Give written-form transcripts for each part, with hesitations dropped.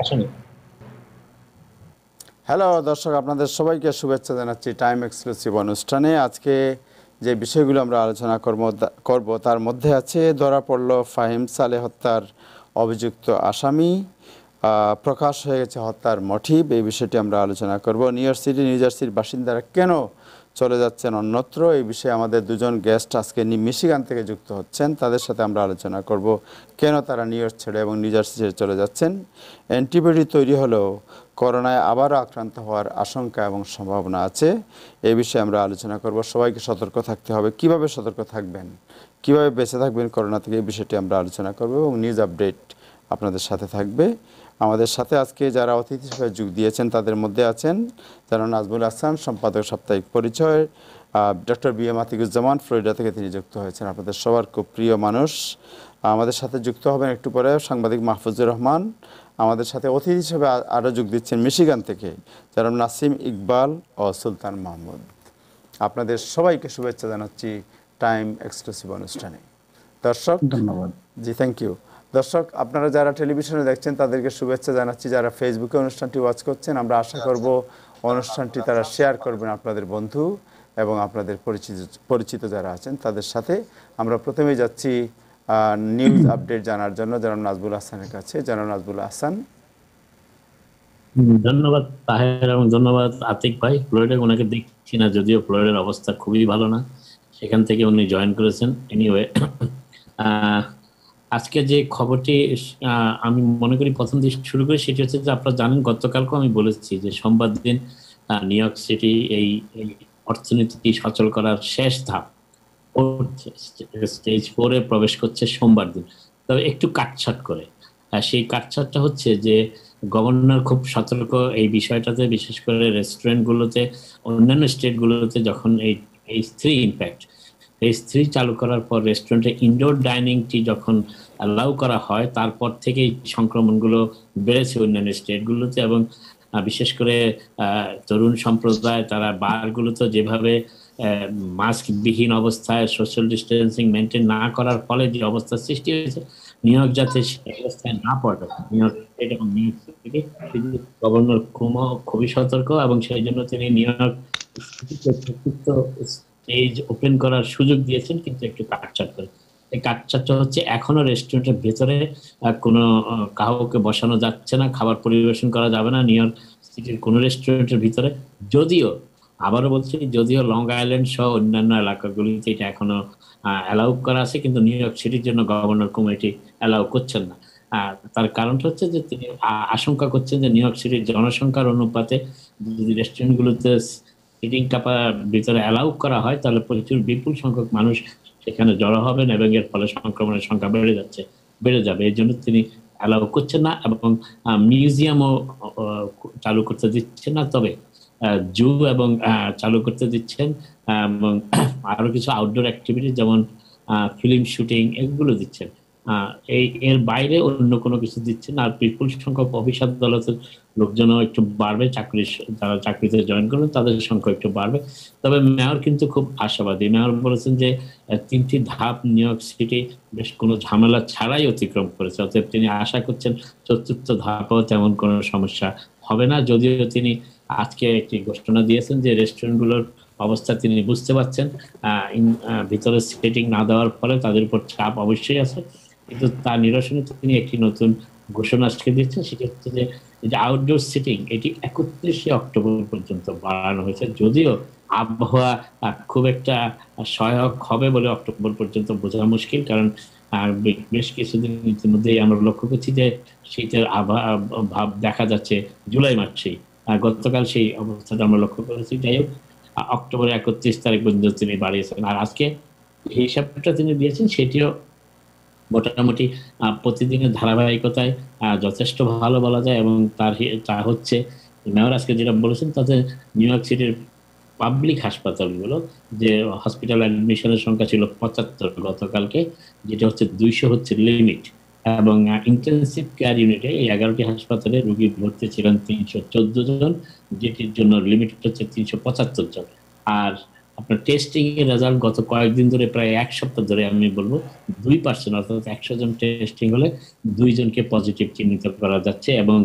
আসেনি। হ্যালো দর্শক, আপনাদের সবাইকে শুভেচ্ছা জানাচ্ছি টাইম এক্সক্লুসিভ অনুষ্ঠানে। আজকে যে বিষয়গুলো আমরা আলোচনা করব তার মধ্যে আছে ধরা পড়ল ফাহিম সালে হত্যার অভিযুক্ত আসামি, প্রকাশ হয়ে গেছে হত্যার মোটিভ, এই বিষয়টি আমরা আলোচনা করব। নিউ ইয়র্ক সিটি নিউ জার্সির বাসিন্দারা কেন চলে যাচ্ছেন অন্যত্র, এই বিষয়ে আমাদের দুজন গেস্ট আজকে মিশিগান থেকে যুক্ত হচ্ছেন, তাদের সাথে আমরা আলোচনা করব কেন তারা নিউ ইয়র্ক ছেড়ে এবং নিউ জার্সি ছেড়ে চলে যাচ্ছেন। অ্যান্টিবডি তৈরি হলেও করোনায় আবারও আক্রান্ত হওয়ার আশঙ্কা এবং সম্ভাবনা আছে, এই বিষয়ে আমরা আলোচনা করব। সবাইকে সতর্ক থাকতে হবে, কিভাবে সতর্ক থাকবেন, কিভাবে বেঁচে থাকবেন করোনা থেকে, এই বিষয়টি আমরা আলোচনা করব এবং নিউজ আপডেট আপনাদের সাথে থাকবে। আমাদের সাথে আজকে যারা অতিথি হিসেবে যোগ দিয়েছেন তাদের মধ্যে আছেন যারা নাজমুল হাসান, সম্পাদক সাপ্তাহিক Parichoy, doctor B M Atiquzzaman, Florida থেকে তিনি যুক্ত হয়েছেন, আপনাদের সবার খুব প্রিয় মানুষ। আমাদের সাথে যুক্ত হবেন একটু পরে সাংবাদিক মাহফুজুর রহমান। আমাদের সাথে অতিথি হিসেবে আরও যোগ দিচ্ছেন মিশিগান থেকে যারা নাসিম ইকবাল ও সুলতান মাহমুদ। আপনাদের সবাইকে শুভেচ্ছা জানাচ্ছি টাইম এক্সক্লুসিভ অনুষ্ঠানে। দর্শক, ধন্যবাদ। জি থ্যাংক ইউ। দর্শক, আপনারা যারা টেলিভিশনে দেখছেন তাদেরকে শুভেচ্ছা জানাচ্ছি, যারা ফেসবুকে অনুষ্ঠানটি ওয়াচ করছেন আমরা আশা করব অনুষ্ঠানটি তারা শেয়ার করবেন আপনাদের বন্ধু এবং আপনাদের পরিচিত যারা আছেন তাদের সাথে। আমরা প্রথমেই যাচ্ছি নিউজ আপডেট জানার জন্য জনাব নাজবুল হাসানের কাছে। জনাব নাজবুল হাসান। ধন্যবাদ তাহের এবং ধন্যবাদ আতিক ভাই। ফ্লোরিডা ওনাকে দেখছি না, যদিও ফ্লোরিডার অবস্থা খুবই ভালো না, সেখান থেকে উনি জয়েন করেছেন। এনিওয়ে, আজকে যে খবরটি আমি মনে করি প্রথম দিয়ে শুরু করি, সেটি হচ্ছে যে আপনারা জানেন গতকালকেও আমি বলেছি যে সোমবার দিন নিউ ইয়র্ক সিটি এই অর্থনীতি সচল করার শেষ ধাপ স্টেজ 4-এ প্রবেশ করছে সোমবার দিন, তবে একটু কাটছাট করে। সেই কাটছাটটা হচ্ছে যে গভর্নর খুব সতর্ক এই বিষয়টাতে, বিশেষ করে রেস্টুরেন্টগুলোতে, অন্যান্য স্টেটগুলোতে যখন এই থ্রি ইম্প্যাক্ট ফেজ 3 চালু করার পর রেস্টুরেন্টে ইনডোর ডাইনিংটি যখন অ্যালাউ করা হয়, তারপর থেকেই সংক্রমণগুলো বেড়েছে অন্যান্য স্টেটগুলোতে। এবং বিশেষ করে তরুণ সম্প্রদায় তারা বারগুলোতে যেভাবে মাস্কবিহীন অবস্থায় সোশ্যাল ডিস্টেন্সিং মেনটেন না করার ফলে যে অবস্থার সৃষ্টি হয়েছে, নিউ ইয়র্ক যাতে সেই অবস্থায় না পড়ে, নিউ ইয়র্ক স্টেট এবং নিউ ইয়র্ক সিটি গভর্নর খুবই সতর্ক, এবং সেই জন্য তিনি নিউ ইয়র্ক স্টেজ ওপেন করার সুযোগ দিয়েছেন, কিন্তু একটু কাটছাট করে। এই কাটছাটটা হচ্ছে এখনো রেস্টুরেন্টের ভেতরে কোনো কাউকে বসানো যাচ্ছে না, খাবার পরিবেশন করা যাবে না নিউ ইয়র্ক সিটির কোনো রেস্টুরেন্টের ভিতরে। যদিও আবারও বলছি, যদিও লং আইল্যান্ড সহ অন্যান্য এলাকাগুলিতে এটা এখনো অ্যালাউ করা আছে, কিন্তু নিউ ইয়র্ক সিটির জন্য গভর্নর কমিটি অ্যালাউ করছেন না। তার কারণটা হচ্ছে যে তিনি আশঙ্কা করছেন যে নিউ ইয়র্ক সিটির জনসংখ্যার অনুপাতে যদি রেস্টুরেন্টগুলোতে সিটিং ভিতরে অ্যালাউ করা হয়, তাহলে প্রচুর বিপুল সংখ্যক মানুষ সেখানে জড়ো হবেন এবং এর ফলে সংক্রমণের সংখ্যা বেড়ে যাবে। এই জন্য তিনি অ্যালাউ করছেন না, এবং মিউজিয়ামও চালু করতে দিচ্ছেন না। তবে জু এবং চালু করতে দিচ্ছেন, এবং আরো কিছু আউটডোর অ্যাক্টিভিটি যেমন ফিল্ম শুটিং এগুলো দিচ্ছেন। এর বাইরে অন্য কোনো কিছু দিচ্ছেন। আর বিপুল সংখ্যক অফিস আদালতের লোকজনও একটু বাড়বে, যারা চাকরিতে জয়েন করবেন তাদের সংখ্যা একটু বাড়বে। তবে মেয়র কিন্তু খুব আশাবাদী। মেয়র বলেছেন যে 3টি ধাপ নিউ ইয়র্ক সিটি বেশ কোনো ঝামেলা ছাড়াই অতিক্রম করেছে, অতএব তিনি আশা করছেন 4র্থ ধাপেও তেমন কোনো সমস্যা হবে না। যদিও তিনি আজকে একটি ঘোষণা দিয়েছেন যে রেস্টুরেন্টগুলোর অবস্থা তিনি বুঝতে পারছেন, ভিতরে সিটিং না দেওয়ার ফলে তাদের উপর চাপ অবশ্যই আছে, কিন্তু তার নিরসনে তিনি একটি নতুন ঘোষণা আজকে দিচ্ছেন। সেটি হচ্ছে যে আউটডোর সিটিং এটি 31শে অক্টোবর পর্যন্ত বাড়ানো হয়েছে। যদিও আবহাওয়া খুব একটা সহায়ক হবে বলে অক্টোবর পর্যন্ত বোঝা মুশকিল, কারণ বেশ কিছুদিন ইতিমধ্যেই আমরা লক্ষ্য করছি যে শীতের ভাব দেখা যাচ্ছে জুলাই মাসেই। গতকাল সেই অবস্থাটা আমরা লক্ষ্য করেছি। যাই হোক, অক্টোবরের 31 তারিখ পর্যন্ত তিনি বাড়িয়েছেন। আর আজকে এই হিসাবটা তিনি দিয়েছেন, সেটিও মোটামুটি প্রতিদিনের ধারাবাহিকতায় যথেষ্ট ভালো বলা যায়। এবং তা হচ্ছে মেয়র আজকে যেটা বলেছেন, তাতে নিউ ইয়র্ক সিটির পাবলিক হাসপাতালগুলো যে হসপিটাল অ্যাডমিশনের সংখ্যা ছিল 75 গতকালকে, যেটা হচ্ছে 200 হচ্ছে লিমিট। এবং ইন্টেনসিভ কেয়ার ইউনিটে এই 11টি হাসপাতালে রোগী ভর্তি ছিলেন 314 জন, যেটির জন্য লিমিট হচ্ছে 375 জন। আর আপনার টেস্টিং এর রেজাল্ট গত কয়েকদিন ধরে, প্রায় এক সপ্তাহ ধরে আমি বলবো 2%, অর্থাৎ 100 জন টেস্টিং হলে 2 জনকে পজিটিভ চিহ্নিত করা যাচ্ছে। এবং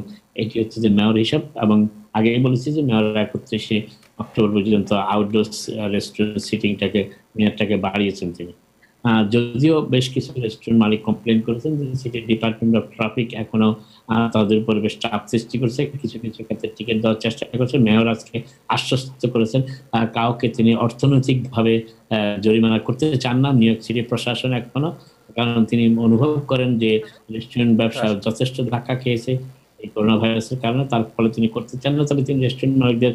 এটি হচ্ছে যে মেয়র হিসাব, এবং আগেই বলেছি যে মেয়র 31শে অক্টোবর পর্যন্ত আউটডোর রেস্টুরেন্ট সিটিংটাকে, মেয়াদটাকে বাড়িয়েছেন তিনি। যদিও বেশ কিছু রেস্টুরেন্ট মালিক কমপ্লেন করেছেন যে সিটি ডিপার্টমেন্ট অফ ট্রাফিক এখনো তাদের উপর বেশ চাপ সৃষ্টি করছে, কিছু কিছু ক্ষেত্রে টিকিট দেওয়ার চেষ্টা করছে। মেয়র আজকে আশ্বস্ত করেছেন কাউকে তিনি অর্থনৈতিকভাবে জরিমানা করতে চান না নিউ ইয়র্ক সিটি প্রশাসন এখনো, কারণ তিনি অনুভব করেন যে রেস্টুরেন্ট ব্যবসা যথেষ্ট ধাক্কা খেয়েছে এই করোনা ভাইরাসের কারণে, তার ফলে তিনি করতে চান না। তবে তিনি রেস্টুরেন্ট মালিকদের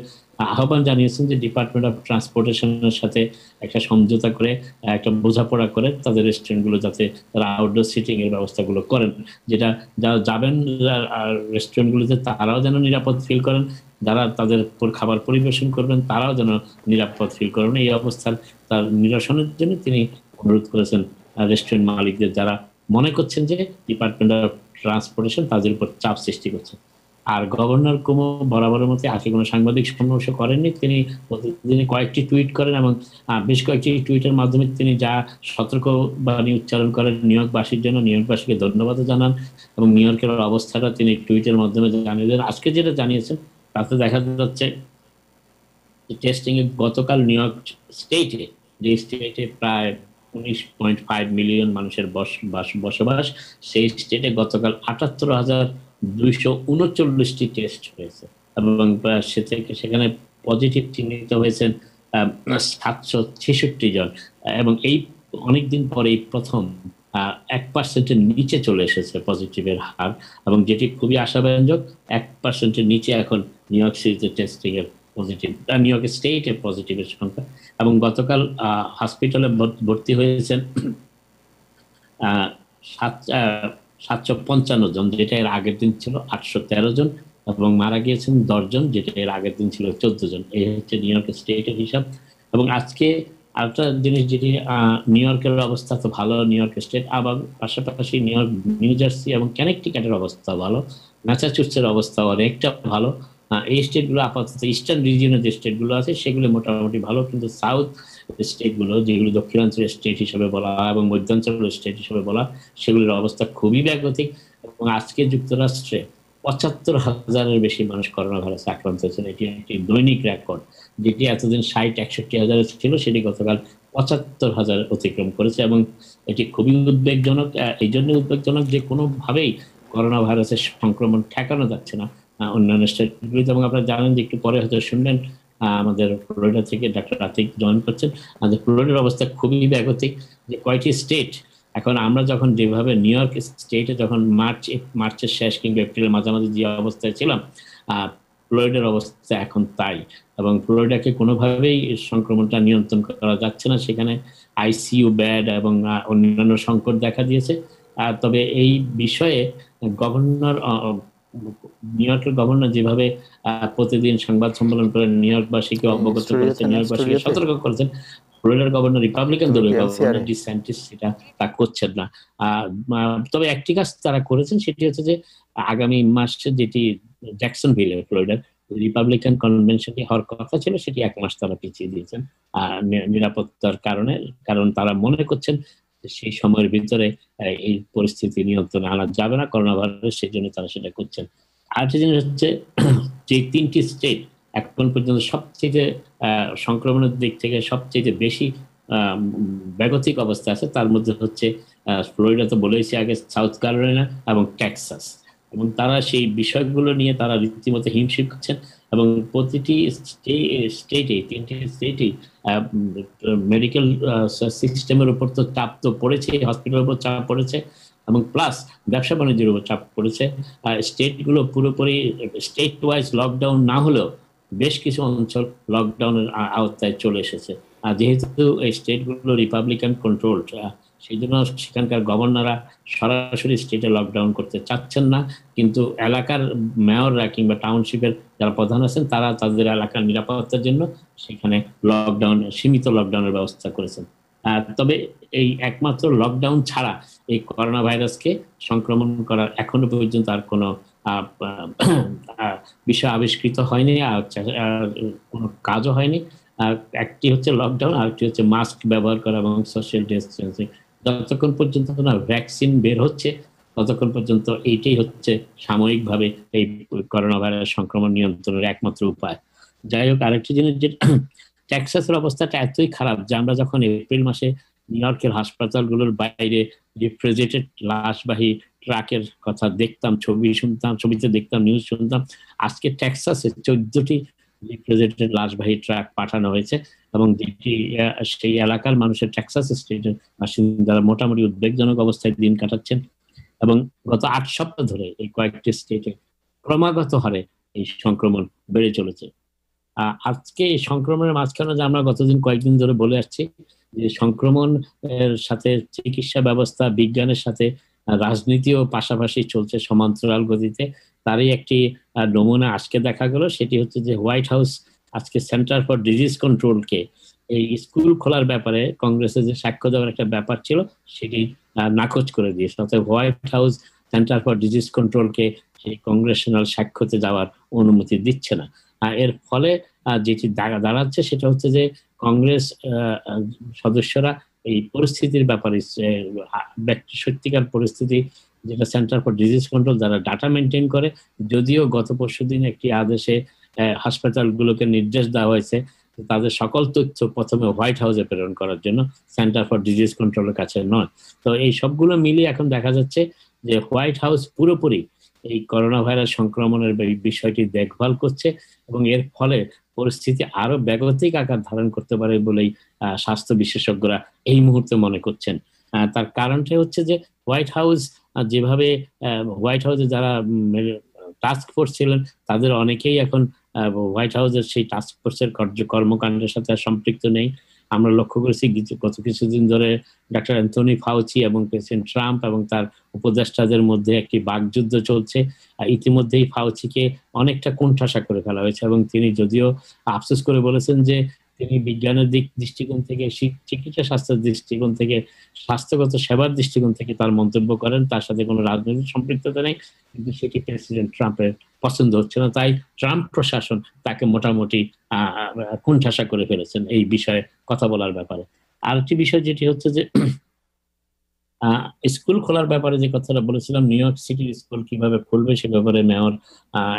আহ্বান জানিয়েছেন যে ডিপার্টমেন্ট অফ ট্রান্সপোর্টেশনের সাথে একটা সমঝোতা করে, একটা বোঝাপড়া করে তাদের রেস্টুরেন্টগুলো যাতে তারা আউটডোর সিটিং এর ব্যবস্থাগুলো করেন, যেটা যারা যাবেন রেস্টুরেন্টগুলোতে তারাও যেন নিরাপদ ফিল করেন, যারা তাদের খাবার পরিবেশন করবেন তারাও যেন নিরাপদ ফিল করেন। এই অবস্থার তার নিরসনের জন্য তিনি অনুরোধ করেছেন রেস্টুরেন্ট মালিকদের, যারা মনে করছেন যে ডিপার্টমেন্ট অফ ট্রান্সপোর্টেশন তাদের উপর চাপ সৃষ্টি করছে। আর গভর্নর কুমো বরাবরের মতো আজকে কোনো সাংবাদিক সমাবেশ করেননি, তিনি প্রতিদিনই কয়েকটি টুইট করেন এবং বেশ কয়েকটি টুইটের মাধ্যমে তিনি যা সতর্কবাণী উচ্চারণ করেন নিউ ইয়র্কবাসীর জন্য, নিউ ইয়র্কবাসীকে ধন্যবাদ জানান এবং নিউ ইয়র্কের অবস্থাটা তিনি টুইটের মাধ্যমে জানিয়ে দেন। আজকে যেটা জানিয়েছেন তাতে দেখা যাচ্ছে টেস্টিং এ গতকাল নিউ ইয়র্ক স্টেটে, যে স্টেটে প্রায় 19.5 মিলিয়ন মানুষের বসবাস, সেই স্টেটে গতকাল 78,239টি টেস্ট হয়েছে এবং সেখানে পজিটিভ চিহ্নিত হয়েছেন 766 জন। এবং এই অনেকদিন পরে এই প্রথম 1%-এর নিচে চলে এসেছে পজিটিভের হার, এবং যেটি খুবই আশাব্যঞ্জক। 1%-এর নিচে এখন নিউ ইয়র্ক সিটিতে টেস্টিং এর পজিটিভ, নিউ ইয়র্ক স্টেটে পজিটিভের সংখ্যা। এবং গতকাল হসপিটালে ভর্তি হয়েছেন 755 জন, যেটা এর আগের দিন ছিল 813 জন, এবং মারা গিয়েছেন 10 জন, যেটা এর আগের দিন ছিল 14 জন। এই হচ্ছে নিউ ইয়র্ক স্টেটের হিসাব। এবং আজকে আরেকটা জিনিস, যেটি নিউ ইয়র্কের অবস্থা তো ভালো, নিউ ইয়র্ক স্টেট, আবার পাশাপাশি নিউ জার্সি এবং কানেকটিকাটের অবস্থা ভালো, ম্যাসাচুসেটসের অবস্থা অনেকটা ভালো। এই স্টেটগুলো আপাতত ইস্টার্ন রিজিয়নের যে স্টেটগুলো আছে সেগুলো মোটামুটি ভালো, কিন্তু সাউথ স্টেটগুলো, যেগুলো দক্ষিণাঞ্চলের স্টেট হিসেবে বলা হয় এবং মধ্যাঞ্চলের স্টেট হিসেবে বলা, সেগুলোর অবস্থা খুবই ব্যাগতিক। এবং আজকে যুক্তরাষ্ট্রে 75,000-এর বেশি মানুষ করোনা ভাইরাসে আক্রান্ত হয়েছেন। এটি একটি দৈনিক রেকর্ড, যেটি এতদিন 60-61 হাজার ছিল, সেটি গতকাল 75,000 অতিক্রম করেছে। এবং এটি খুবই উদ্বেগজনক। এই জন্য উদ্বেগজনক যে কোনোভাবেই করোনা ভাইরাসের সংক্রমণ ঠেকানো যাচ্ছে না অন্যান্য স্টেটগুলিতে। এবং আপনারা জানেন যে একটু পরে হয়তো শুনবেন আমাদের ফ্লোরিডা থেকে ডাক্তার আতিক জয়েন করছেন। আমাদের ফ্লোরিডার অবস্থা খুবই ব্যাগতিক, যে কয়টি স্টেট এখন আমরা যখন যেভাবে নিউ ইয়র্ক স্টেটে যখন মার্চের শেষ কিংবা এপ্রিলের মাঝামাঝি যে অবস্থায় ছিলাম, ফ্লোরিডার অবস্থা এখন তাই। এবং ফ্লোরিডাকে কোনোভাবেই সংক্রমণটা নিয়ন্ত্রণ করা যাচ্ছে না, সেখানে আইসিইউ বেড এবং অন্যান্য সংকট দেখা দিয়েছে। তবে এই বিষয়ে গভর্নর, নিউ ইয়র্কের গভর্নর যেভাবে প্রতিদিন সংবাদ সম্মেলন করে নিউ ইয়র্কবাসীকে অবগত করেছেন, নিউ ইয়র্কবাসীকে সতর্ক করেছেন, ফ্লোরিডার গভর্নর, রিপাবলিকান দলীয় গভর্নর ডিসেন্টিস সেটা তা করছেন না। তবে একটি কাজ তারা করেছেন, সেটি হচ্ছে যে আগামী মাসে যেটি জ্যাকসনভিলে ফ্লোরিডার রিপাবলিকান কনভেনশনটি হওয়ার কথা ছিল, সেটি 1 মাস তারা পিছিয়ে দিয়েছেন নিরাপত্তার কারণে। কারণ তারা মনে করছেন সেই সময়ের ভিতরে এই পরিস্থিতি নিয়ন্ত্রণে আনা যাবে না করোনা ভাইরাস, সেই জন্য তারা সেটা করছেন। আরেকটা জিনিস হচ্ছে, যে 3টি স্টেট এখন পর্যন্ত সবচেয়ে সংক্রমণের দিক থেকে সবচেয়ে বেশি বেগতিক অবস্থা আছে, তার মধ্যে হচ্ছে ফ্লোরিডা তো বলেছি আগে, সাউথ ক্যারোলাইনা এবং টেক্সাস। এবং তারা সেই বিষয়গুলো নিয়ে তারা রীতিমতো হিমশিম খাচ্ছেন। এবং প্রতিটি স্টেটে, 3টি স্টেটই মেডিকেল সিস্টেমের উপর তো চাপ তো পড়েছে, হসপিটালের উপর চাপ পড়েছে, এবং প্লাস ব্যবসা বাণিজ্যের উপর চাপ পড়েছে। স্টেটগুলো পুরোপুরি স্টেট ওয়াইজ লকডাউন না হলেও বেশ কিছু অঞ্চল লকডাউনের আওতায় চলে এসেছে। আর যেহেতু এই স্টেটগুলো রিপাবলিকান কন্ট্রোলড, সেই জন্য সেখানকার গভর্নররা সরাসরি স্টেটে লকডাউন করতে চাচ্ছেন না, কিন্তু এলাকার মেয়ররা কিংবা টাউনশিপের যারা প্রধান আছেন তারা তাদের এলাকার নিরাপত্তার জন্য সেখানে সীমিত লকডাউনের ব্যবস্থা করেছেন। তবে এই একমাত্র লকডাউন ছাড়া এই করোনা ভাইরাসকে সংক্রমণ করার এখনো পর্যন্ত আর কোনো বিষয় আবিষ্কৃত হয়নি, আর কোনো কাজও হয়নি। একটি হচ্ছে লকডাউন, আরেকটি হচ্ছে মাস্ক ব্যবহার করা এবং সোশ্যাল ডিস্টেন্সিং। যতক্ষণ পর্যন্ত না ভ্যাকসিন বের হচ্ছে ততক্ষণ পর্যন্ত এইটাই হচ্ছে সাময়িকভাবে এই করোনা ভাইরাস সংক্রমণ নিয়ন্ত্রণের একমাত্র উপায়। যাই হোক, আরেকটি জিনিস যে টেক্সাসের অবস্থাটা এতই খারাপ যে আমরা যখন এপ্রিল মাসে নিউ ইয়র্কের হাসপাতালগুলোর বাইরে রিফ্রিজারেটেড লাশবাহী ট্রাকের কথা দেখতাম, ছবিতে দেখতাম, নিউজ শুনতাম, আজকে টেক্সাসে 14টি রিফ্রিজারেটেড লাশবাহী ট্রাক পাঠানো হয়েছে এবং যেটি সেই এলাকার মানুষের, টেক্সাস স্টেটের বাসিন্দারা মোটামুটি উদ্বেগজনক অবস্থায় দিন কাটাচ্ছেন। এবং গত 8 সপ্তাহ ধরে এই কয়েকটি স্টেটে ক্রমাগত হারে এই সংক্রমণ বেড়ে চলেছে। আজকে এই সংক্রমণের মাঝখানে যে আমরা গতদিন কয়েকদিন ধরে বলে আসছি যে সংক্রমণ এর সাথে চিকিৎসা ব্যবস্থা, বিজ্ঞানের সাথে রাজনীতিও পাশাপাশি চলছে সমান্তরাল গতিতে, তারই একটি নমুনা আজকে দেখা গেল। সেটি হচ্ছে যে হোয়াইট হাউস আজকে সেন্টার ফর ডিজিজ কন্ট্রোলকে এই স্কুল খোলার ব্যাপারে কংগ্রেসে যে সাক্ষ্য দেওয়ার একটা ব্যাপার ছিল সেটি নাকচ করে দিয়েছে। অর্থাৎ White House Center for Disease কন্ট্রোলকে সেই কংগ্রেশনাল সাক্ষ্যতে যাওয়ার অনুমতি দিচ্ছে না। এর ফলে যেটি দাঁড়াচ্ছে সেটা হচ্ছে যে কংগ্রেস সদস্যরা এই পরিস্থিতির ব্যাপারে সত্যিকার পরিস্থিতি, যেটা সেন্টার ফর ডিজিজ কন্ট্রোল যারা ডাটা মেনটেন করে, যদিও গত পরশুদিন একটি আদেশে হাসপাতালগুলোকে নির্দেশ দেওয়া হয়েছে তাদের সকল তথ্য প্রথমে হোয়াইট হাউসে প্রেরণ করার জন্য, সেন্টার ফর ডিজিজ কন্ট্রোলের কাছে নয়। তো এই সবগুলো মিলিয়ে এখন দেখা যাচ্ছে যে হোয়াইট হাউস পুরোপুরি এই করোনা ভাইরাস সংক্রমণের বিষয়টি দেখভাল করছে এবং এর ফলে পরিস্থিতি আরো বেগতিক আকার ধারণ করতে পারে বলেই স্বাস্থ্য বিশেষজ্ঞরা এই মুহূর্তে মনে করছেন। তার কারণটা হচ্ছে যে হোয়াইট হাউস যেভাবে হোয়াইট হাউসে যারা টাস্ক ফোর্স ছিলেন তাদের অনেকেই এখন হোয়াইট হাউসের সেই টাস্ক ফোর্সের কর্মকাণ্ডের সাথে সম্পৃক্ত নেই। আমরা লক্ষ্য করেছি গত কিছুদিন ধরে ডক্টর অ্যান্থনি ফাউচি এবং প্রেসিডেন্ট ট্রাম্প এবং তার উপদেষ্টাদের মধ্যে একটি বাকযুদ্ধ চলছে। ইতিমধ্যেই ফাউচিকে অনেকটা কোণঠাসা করে ফেলা হয়েছে এবং তিনি যদিও আফসোস করে বলেছেন যে তিনি বিজ্ঞানের দৃষ্টিকোণ থেকে, চিকিৎসা স্বাস্থ্যের দৃষ্টিকোণ থেকে, স্বাস্থ্যগত সেবার দৃষ্টিকোণ থেকে তার মন্তব্য করেন, তার সাথে কোনো রাজনৈতিক সম্পৃক্ততা নেই, কিন্তু সেটি প্রেসিডেন্ট ট্রাম্পের পছন্দ হচ্ছে না, তাই ট্রাম্প প্রশাসন তাকে মোটামুটি কোণঠাসা করে ফেলেছেন এই বিষয়ে কথা বলার ব্যাপারে। আরেকটি বিষয় যেটি হচ্ছে যে স্কুল খোলার ব্যাপারে যে কথাটা বলেছিলাম, নিউ ইয়র্ক সিটির স্কুল কিভাবে খুলবে সে ব্যাপারে মেয়র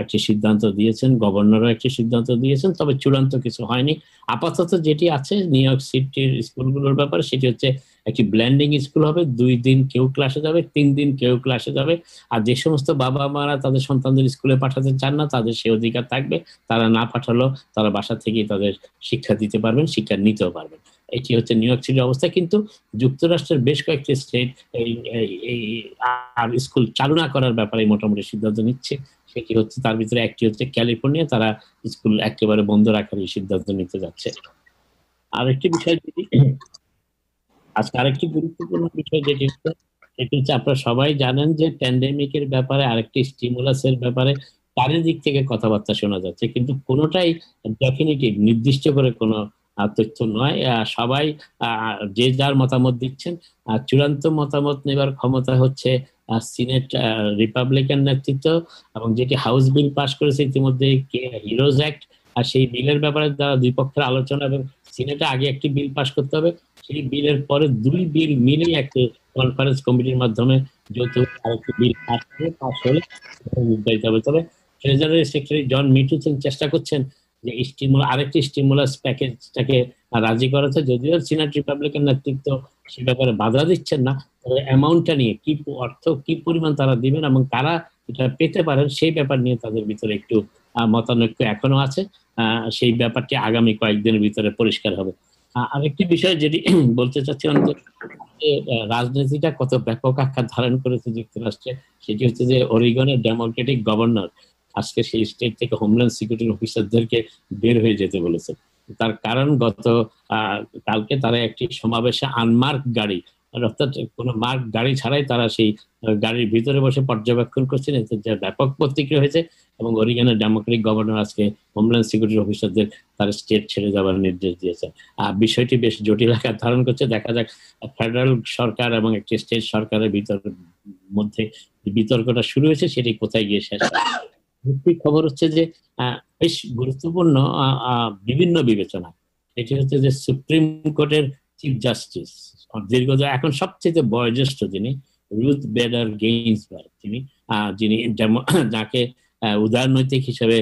একটি সিদ্ধান্ত দিয়েছেন, গভর্নরও একটি সিদ্ধান্ত দিয়েছেন, তবে চূড়ান্ত কিছু হয়নি। আপাতত যেটি আছে নিউ ইয়র্ক সিটির স্কুলগুলোর ব্যাপারে সেটি হচ্ছে একটি ব্ল্যান্ডিং স্কুল হবে, 2 দিন কেউ ক্লাসে যাবে, 3 দিন কেউ ক্লাসে যাবে। আর যে সমস্ত বাবা মারা তাদের সন্তানদের স্কুলে পাঠাতে চান না তাদের সে অধিকার থাকবে, তারা না পাঠালো তারা বাসা থেকেই তাদের শিক্ষা দিতে পারবেন, শিক্ষা নিতেও পারবেন। এটি হচ্ছে নিউ ইয়র্ক সিটির অবস্থা। কিন্তু যুক্তরাষ্ট্রের বেশ কয়েকটি স্টেট এই আর স্কুল চালু না করার ব্যাপারে মোটামুটি সিদ্ধান্ত নিচ্ছে। সেটি হচ্ছে, তার ভিতরে একটি হচ্ছে ক্যালিফোর্নিয়া, তারা স্কুল একেবারে বন্ধ রাখার সিদ্ধান্ত নিতে যাচ্ছে। আরেকটি বিষয় যেটি আজকে আরেকটি গুরুত্বপূর্ণ বিষয় যেটি হচ্ছে আপনারা সবাই জানেন যে প্যান্ডেমিকের ব্যাপারে আরেকটি স্টিমুলাসের ব্যাপারে চারিদিক থেকে কথাবার্তা শোনা যাচ্ছে, কিন্তু কোনোটাই ডেফিনিটিভ নির্দিষ্ট করে কোনো তথ্য নয়। সবাই যে যার মতামত দিচ্ছেন। চূড়ান্ত মতামত নেবার ক্ষমতা হচ্ছে সিনেট রিপাবলিকান নেতৃত্ব, এবং যেটি হাউস বিল পাস করেছে ইতিমধ্যে হিরোজ অ্যাক্ট, আর সেই বিলের ব্যাপারে যারা দুই পক্ষের আলোচনা, এবং সিনেটে আগে একটি বিল পাস করতে হবে, সেই বিলের পরে 2 বিল মিলে একটি কনফারেন্স কমিটির মাধ্যমে যৌথ আরেকটি বিল পাস হলে নির্ধারিত হবে। তবে ট্রেজারি সেক্রেটারি জন মিটুচেন চেষ্টা করছেন যে আরেকটি স্টিমুলাস প্যাকেজটাকে রাজি করাতে, যদিও সিনেট রিপাবলিকান নেতৃত্ব সে ব্যাপারে বাধা দিচ্ছেন না, তবে অ্যামাউন্টটা নিয়ে কি অর্থ কি পরিমাণ তারা দিবেন এবং কারা এটা পেতে পারেন সেই ব্যাপার নিয়ে তাদের ভিতরে একটু মতানৈক্য এখনো আছে। সেই ব্যাপারটি আগামী কয়েকদিনের ভিতরে পরিষ্কার হবে। আরেকটি বিষয় যেটি বলতে চাচ্ছিলাম যে রাজনীতিটা কত ব্যাপক আকার ধারণ করেছে যুক্তরাষ্ট্রে, সেটি হচ্ছে যে অরিগনের ডেমোক্রেটিক গভর্নর আজকে সেই স্টেট থেকে হোমল্যান্ড সিকিউরিটি অফিসারদেরকে বের হয়ে যেতে বলেছে। তার কারণ কালকে তারা একটি সমাবেশে আনমার্ক গাড়ি, অর্থাৎ কোনো মার্ক গাড়ি ছাড়াই তারা সেই গাড়ির ভিতরে বসে পর্যবেক্ষণ করছেন, এতে যে ব্যাপক প্রতিক্রিয়া হয়েছে এবং অরিগনের ডেমোক্রেটিক গভর্নর আজকে হোমল্যান্ড সিকিউরিটি অফিসারদের তার স্টেট ছেড়ে যাওয়ার নির্দেশ দিয়েছে। বিষয়টি বেশ জটিল আকার ধারণ করছে। দেখা যাক ফেডারেল সরকার এবং একটি স্টেট সরকারের মধ্যে বিতর্কটা শুরু হয়েছে সেটি কোথায় গিয়ে শেষ হয়। খবর হচ্ছে যে বেশ গুরুত্বপূর্ণ বিভিন্ন বিবেচনা এটি হচ্ছে যে সুপ্রিম কোর্টের চিফ জাস্টিস এখন সবচেয়ে বয়োজ্যেষ্ঠ যিনি রুথ বেডার গেইনসবার্গ, তিনি যিনি যাকে উদারনৈতিক হিসেবে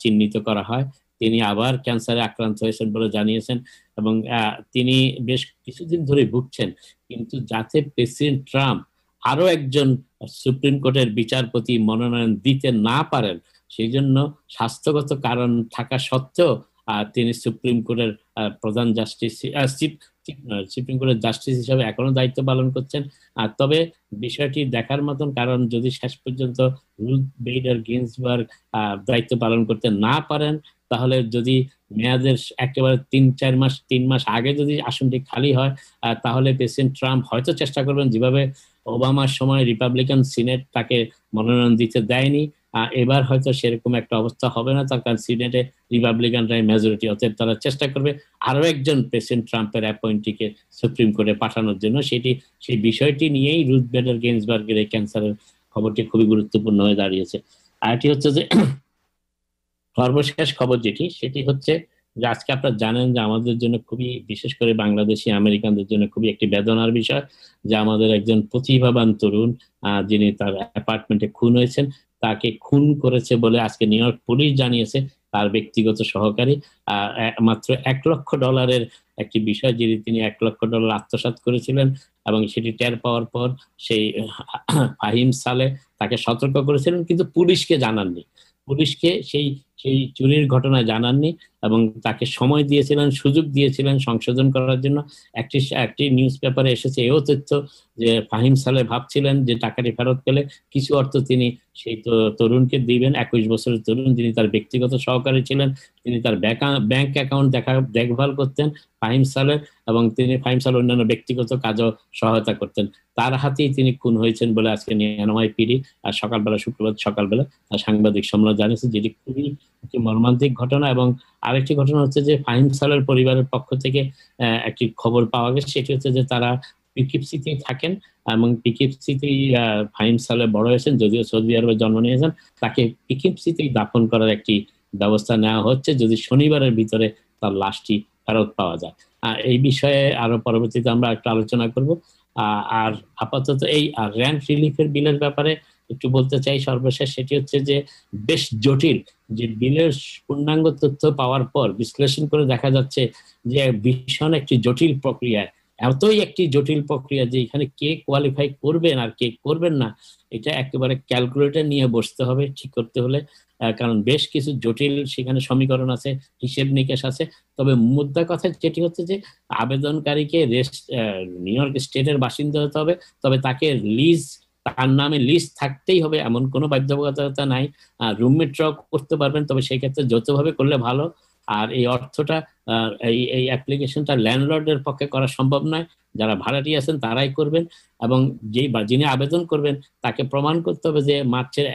চিহ্নিত করা হয়, তিনি আবার ক্যান্সারে আক্রান্ত হয়েছেন বলে জানিয়েছেন এবং তিনি বেশ কিছুদিন ধরে ভুগছেন। কিন্তু যাতে প্রেসিডেন্ট ট্রাম্প আরো একজন সুপ্রিম কোর্টের বিচারপতি মনোনয়ন দিতে না পারেন, সেই জন্য স্বাস্থ্যগত কারণ থাকা সত্ত্বেও তিনি সুপ্রিম কোর্টের প্রধান জাস্টিস সুপ্রিম কোর্টের জাস্টিস হিসেবে এখনো দায়িত্ব পালন করছেন। তবে বিষয়টি দেখার মতন, কারণ যদি শেষ পর্যন্ত রুথ বেইডার গিন্সবার্গ দায়িত্ব পালন করতে না পারেন, তাহলে যদি মেয়াদের একেবারে 3 মাস আগে যদি আসনটি খালি হয়, তাহলে প্রেসিডেন্ট ট্রাম্প হয়তো চেষ্টা করবেন, যেভাবে ওবামার সময় রিপাবলিকান সিনেট তাকে মনোনয়ন দিতে দেয়নি, এবার হয়তো সেরকম একটা অবস্থা হবে না, তার কারণ সিনেটে রিপাবলিকানরাই মেজরিটি, অতএব তারা চেষ্টা করবে আরো একজন প্রেসিডেন্ট ট্রাম্পের অ্যাপয়েন্টিকে সুপ্রিম কোর্টে পাঠানোর জন্য। সেই বিষয়টি নিয়েই রুথ বেডার গিন্সবার্গের এই ক্যান্সারের খবরটি খুবই গুরুত্বপূর্ণ হয়ে দাঁড়িয়েছে। আরেকটি হচ্ছে যে সর্বশেষ খবর সেটি হচ্ছে যে আজকে আপনারা জানেন যে আমাদের জন্য খুবই, বিশেষ করে বাংলাদেশি আমেরিকানদের জন্য খুবই একটি বেদনার বিষয় যে আমাদের একজন প্রতিভাবান তরুণ যিনি তার অ্যাপার্টমেন্টে খুন হয়েছেন, তাকে খুন করেছে বলে আজকে নিউ ইয়র্ক পুলিশ জানিয়েছে তার ব্যক্তিগত সহকারী। মাত্র $1 লক্ষ একটি বিষয়, যিনি তিনি $1 লক্ষ আত্মসাৎ করেছিলেন এবং সেটি টের পাওয়ার পর সেই ফাহিম সালে তাকে সতর্ক করেছিলেন, কিন্তু পুলিশকে জানাননি, পুলিশকে সেই সেই চুরির ঘটনায় জানাননি এবং তাকে সময় দিয়েছিলেন, সুযোগ দিয়েছিলেন সংশোধন করার জন্য। একটি নিউজ পেপারে এসেছে এও তথ্য যে ফাহিম সালে ভাবছিলেন যে টাকাটি ফেরত পেলে কিছু অর্থ তিনি সেই তরুণকে দিবেন, 21 বছরের তরুণ, যিনি তার ব্যক্তিগত সহকারী ছিলেন, তিনি তার ব্যাংক অ্যাকাউন্ট দেখভাল করতেন ফাহিম সালের, এবং তিনি ফাহিম সালের অন্যান্য ব্যক্তিগত কাজও সহায়তা করতেন। তার হাতেই তিনি খুন হয়েছেন বলে আজকে NYPD সকালবেলা, শুক্রবার সকালবেলা সাংবাদিক সম্মেলন জানিয়েছে, যেটি খুবই একটি মর্মান্তিক ঘটনা। এবং আরেকটি ঘটনা হচ্ছে যে ফাহিম সালের পরিবারের পক্ষ থেকে একটি খবর পাওয়া গেছে, সেটি হচ্ছে যে তারা পিকিপসিতেই থাকেন এবং পিকিপসিতেই ফাহিম সালে বড় হয়েছেন, যদিও সৌদি আরবে জন্ম নিয়েছেন, তাকে পিকিপসিতেই দাফন করার একটি ব্যবস্থা নেওয়া হচ্ছে যদি শনিবারের ভিতরে তার লাশটি ফেরত পাওয়া যায়। এই বিষয়ে আরো পরবর্তীতে আমরা একটু আলোচনা করব। আর আপাতত এই র্যান্ট রিলিফের বিলের ব্যাপারে একটু বলতে চাই সর্বশেষ, সেটি হচ্ছে যে বেশ জটিল, যে বিলের পূর্ণাঙ্গ তথ্য পাওয়ার পর বিশ্লেষণ করে দেখা যাচ্ছে যে ভীষণ একটি জটিল প্রক্রিয়া, এতই একটি জটিল প্রক্রিয়া যে এখানে কে কোয়ালিফাই করবেন আর কে করবেন না, এটা একেবারে ক্যালকুলেটর নিয়ে বসতে হবে ঠিক করতে হলে, কারণ বেশ কিছু জটিল সেখানে সমীকরণ আছে, হিসেব নিকেশ আছে। তবে মুদ্রা কথা যেটি হচ্ছে যে আবেদনকারীকে নিউ ইয়র্ক স্টেটের বাসিন্দা হতে হবে, তবে তাকে তার নামে লিস্ট থাকতেই হবে এমন কোনো বাধ্যবাধকতা নাই। রুমমেটরাও করতে পারবেন, তবে সেই ক্ষেত্রে যৌথভাবে করলে ভালো। আর এই অর্থটা এই অ্যাপ্লিকেশনটা ল্যান্ডলর্ডের পক্ষে করা সম্ভব নয়, যারা ভাড়াটিয়া আছেন তারাই করবেন। এবং যিনি আবেদন করবেন তাকে প্রমাণ করতে হবে যে মার্চের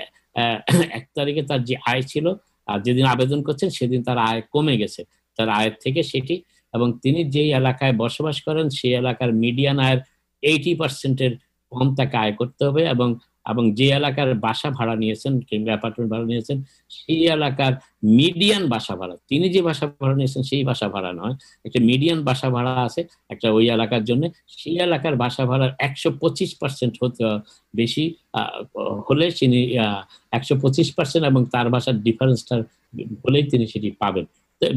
1 তারিখে তার যে আয় ছিল, আর যেদিন আবেদন করছেন সেদিন তার আয় কমে গেছে তার আয়ের থেকে সেটি, এবং তিনি যেই এলাকায় বসবাস করেন সেই এলাকার মিডিয়ান আয়ের 80% কম তাকে আয় করতে হবে, এবং এবং যে এলাকার বাসা ভাড়া নিয়েছেন কিংবা অ্যাপার্টমেন্ট ভাড়া নিয়েছেন সেই এলাকার মিডিয়ান বাসা ভাড়া, তিনি যে বাসা ভাড়া নিয়েছেন সেই বাসা ভাড়া নয়, একটা মিডিয়ান বাসা ভাড়া আছে একটা ওই এলাকার জন্য, সেই এলাকার বাসা ভাড়ার 125% হতে বেশি হলে তিনি 125% এবং তার বাসার ডিফারেন্সটা হলেই তিনি সেটি পাবেন।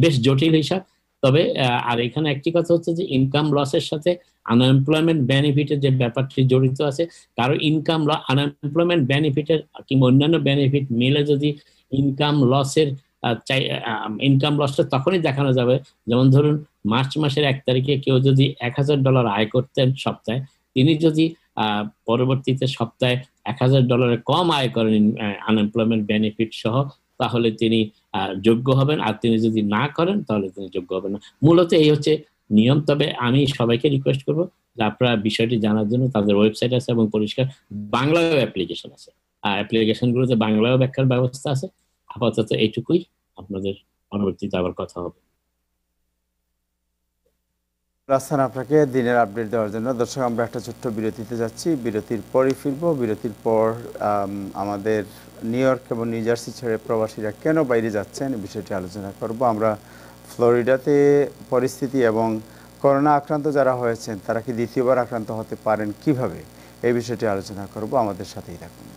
বেশ জটিল হিসাব। তবে আর এখানে একটি কথা হচ্ছে যে ইনকাম লসের সাথে আনএমপ্লয়মেন্ট বেনিফিটের যে ব্যাপারটি জড়িত আছে, কারো আনএমপ্লয়মেন্ট বেনিফিটের কিংবা অন্যান্য বেনিফিট মিলে যদি ইনকাম লসটা তখনই দেখানো যাবে, যেমন ধরুন মার্চ মাসের 1 তারিখে কেউ যদি $1000 আয় করতেন সপ্তাহে, তিনি যদি পরবর্তীতে সপ্তাহে $1000 কম আয় করেন আনএমপ্লয়মেন্ট বেনিফিট সহ, তাহলে তিনি যোগ্য হবেন, আর তিনি যদি না করেন তাহলে তিনি যোগ্য হবেন না। মূলত এই হচ্ছে নিয়ম। তবে আমি সবাইকে রিকোয়েস্ট করবো যে আপনারা বিষয়টি জানার জন্য, তাদের ওয়েবসাইট আছে এবং পরিষ্কার বাংলায় অ্যাপ্লিকেশন আছে, অ্যাপ্লিকেশন গুলোতে বাংলায় ব্যাখ্যার ব্যবস্থা আছে। আপাতত এইটুকুই, আপনাদের পরবর্তীতে আবার কথা হবে। রাস্তান, আপনাকে দিনের আপডেট দেওয়ার জন্য। দর্শক, আমরা একটা ছোট্ট বিরতিতে যাচ্ছি, বিরতির পরই ফিরবো। বিরতির পর আমাদের নিউ ইয়র্ক এবং নিউ জার্সি ছেড়ে প্রবাসীরা কেন বাইরে যাচ্ছেন বিষয়টি আলোচনা করব। আমরা ফ্লোরিডাতে পরিস্থিতি এবং করোনা আক্রান্ত যারা হয়েছেন তারা কি দ্বিতীয়বার আক্রান্ত হতে পারেন কিভাবে, এই বিষয়টি আলোচনা করব। আমাদের সাথেই থাকুন।